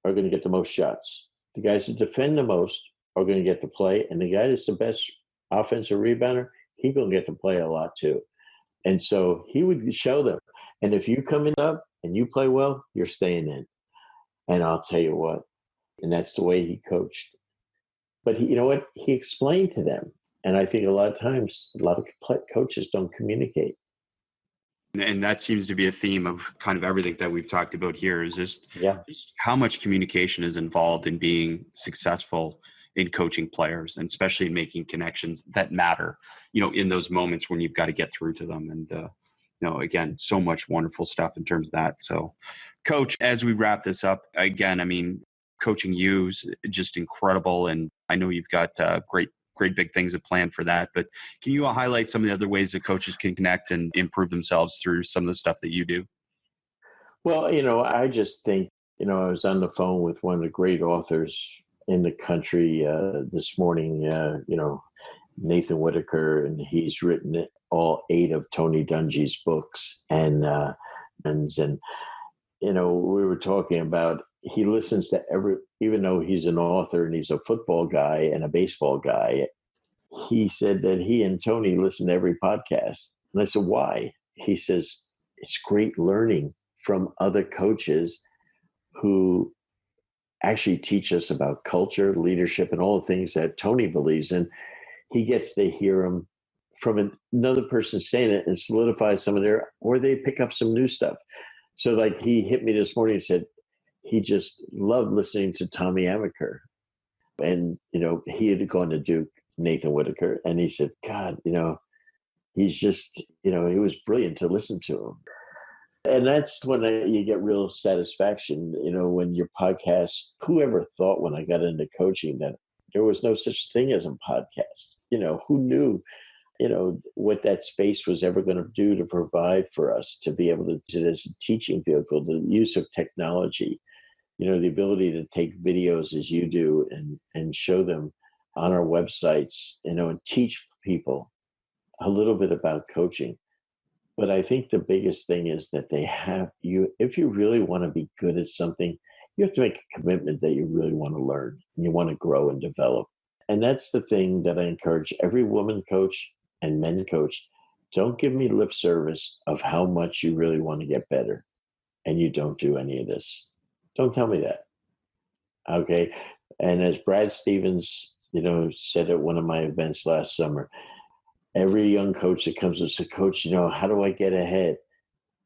are going to get the most shots. The guys that defend the most are going to get to play. And the guy that's the best offensive rebounder, he's going to get to play a lot too. And so he would show them. And if you come in up and you play well, you're staying in. And I'll tell you what, and that's the way he coached. But you know what? He explained to them. And I think a lot of times, a lot of coaches don't communicate. And that seems to be a theme of kind of everything that we've talked about here is just how much communication is involved in being successful in coaching players, and especially in making connections that matter, in those moments when you've got to get through to them. And, again, so much wonderful stuff in terms of that. So, Coach, as we wrap this up, again, coaching you is just incredible. And I know you've got great big things planned for that. But can you highlight some of the other ways that coaches can connect and improve themselves through some of the stuff that you do? Well, I just think, I was on the phone with one of the great authors in the country this morning, Nathan Whitaker, and he's written all 8 of Tony Dungy's books. And we were talking about, he listens to even though he's an author and he's a football guy and a baseball guy, he said that he and Tony listen to every podcast. And I said, why? He says, it's great learning from other coaches who actually teach us about culture, leadership, and all the things that Tony believes in. He gets to hear them from another person saying it and solidify some of their, or they pick up some new stuff. So like he hit me this morning and said he just loved listening to Tommy Amaker. And, he had gone to Duke, Nathan Whitaker, and he said, God, he's just, he was brilliant to listen to him. And that's when you get real satisfaction, when your podcast, whoever thought when I got into coaching that there was no such thing as a podcast? Who knew, what that space was ever going to do to provide for us to be able to do it as a teaching vehicle, the use of technology, the ability to take videos as you do and show them on our websites, and teach people a little bit about coaching. But I think the biggest thing is that if you really want to be good at something, you have to make a commitment that you really want to learn and you want to grow and develop. And that's the thing that I encourage every woman coach and men coach. Don't give me lip service of how much you really want to get better and you don't do any of this. Don't tell me that. Okay. And as Brad Stevens, said at one of my events last summer, every young coach that comes and says, Coach, how do I get ahead?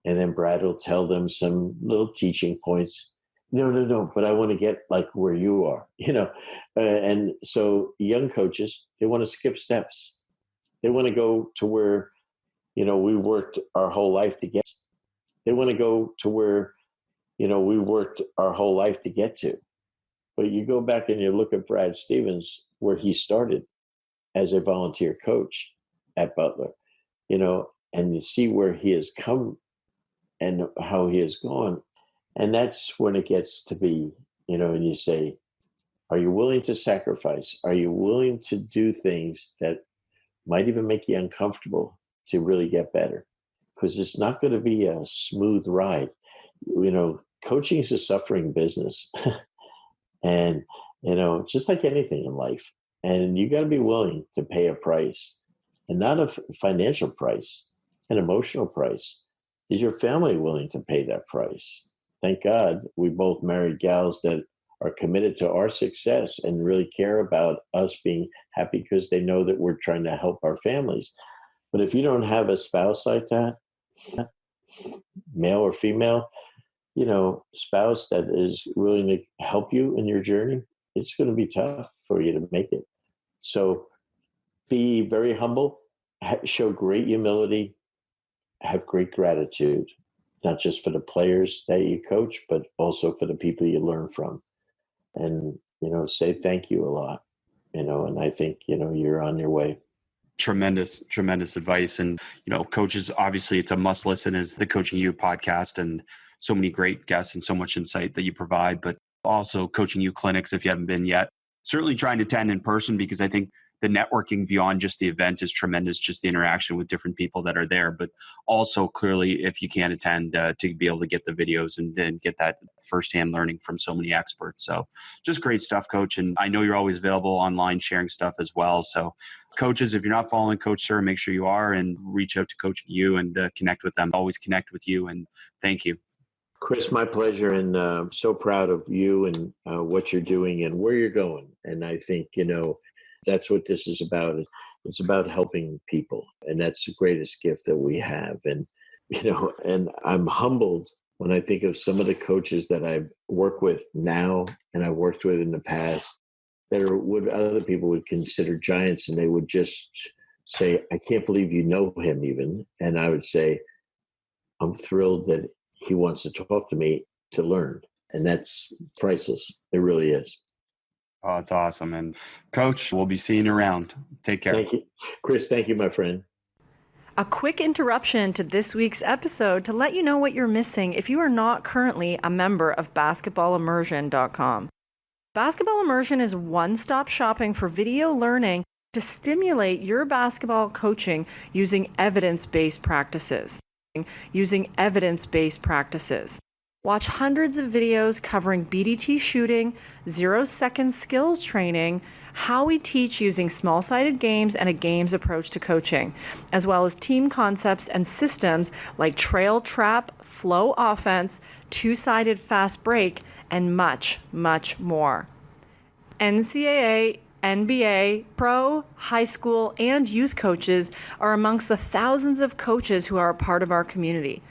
And then Brad will tell them some little teaching points. No, but I want to get like where you are, and so young coaches, they want to skip steps. They want to go to where, we've worked our whole life to get. They want to go to where, we've worked our whole life to get to. But you go back and you look at Brad Stevens, where he started as a volunteer coach at Butler, and you see where he has come and how he has gone. And that's when it gets to be, and you say, are you willing to sacrifice? Are you willing to do things that might even make you uncomfortable to really get better? Because it's not going to be a smooth ride. Coaching is a suffering business. And, just like anything in life. And you got to be willing to pay a price, and not a financial price, an emotional price. Is your family willing to pay that price? Thank God we both married gals that are committed to our success and really care about us being happy because they know that we're trying to help our families. But if you don't have a spouse like that, male or female, spouse that is willing to help you in your journey, it's going to be tough for you to make it. So be very humble, show great humility, have great gratitude, not just for the players that you coach, but also for the people you learn from. And, say thank you a lot, and I think, you're on your way. Tremendous advice. And, coaches, obviously it's a must listen as the Coaching You podcast, and so many great guests and so much insight that you provide, but also Coaching You clinics, if you haven't been yet, certainly trying to attend in person, because I think the networking beyond just the event is tremendous, just the interaction with different people that are there, but also clearly if you can't attend to be able to get the videos and then get that firsthand learning from so many experts. So just great stuff, Coach. And I know you're always available online sharing stuff as well. So coaches, if you're not following Coach Suhr, make sure you are, and reach out to Coach You and connect with them. Always connect with you. And thank you. Chris, my pleasure. And I'm so proud of you and what you're doing and where you're going. And I think, that's what this is about. It's about helping people. And that's the greatest gift that we have. And, and I'm humbled when I think of some of the coaches that I work with now and I've worked with in the past that are what other people would consider giants. And they would just say, I can't believe you know him even. And I would say, I'm thrilled that he wants to talk to me to learn. And that's priceless. It really is. Oh, it's awesome. And Coach, we'll be seeing you around. Take care. Thank you. Chris, thank you, my friend. A quick interruption to this week's episode to let you know what you're missing if you are not currently a member of basketballimmersion.com. Basketball Immersion is one-stop shopping for video learning to stimulate your basketball coaching using evidence-based practices. Watch hundreds of videos covering BDT shooting, 0-second skills training, how we teach using small-sided games and a games approach to coaching, as well as team concepts and systems like trail trap, flow offense, two-sided fast break, and much, much more. NCAA, NBA, pro, high school, and youth coaches are amongst the thousands of coaches who are a part of our community.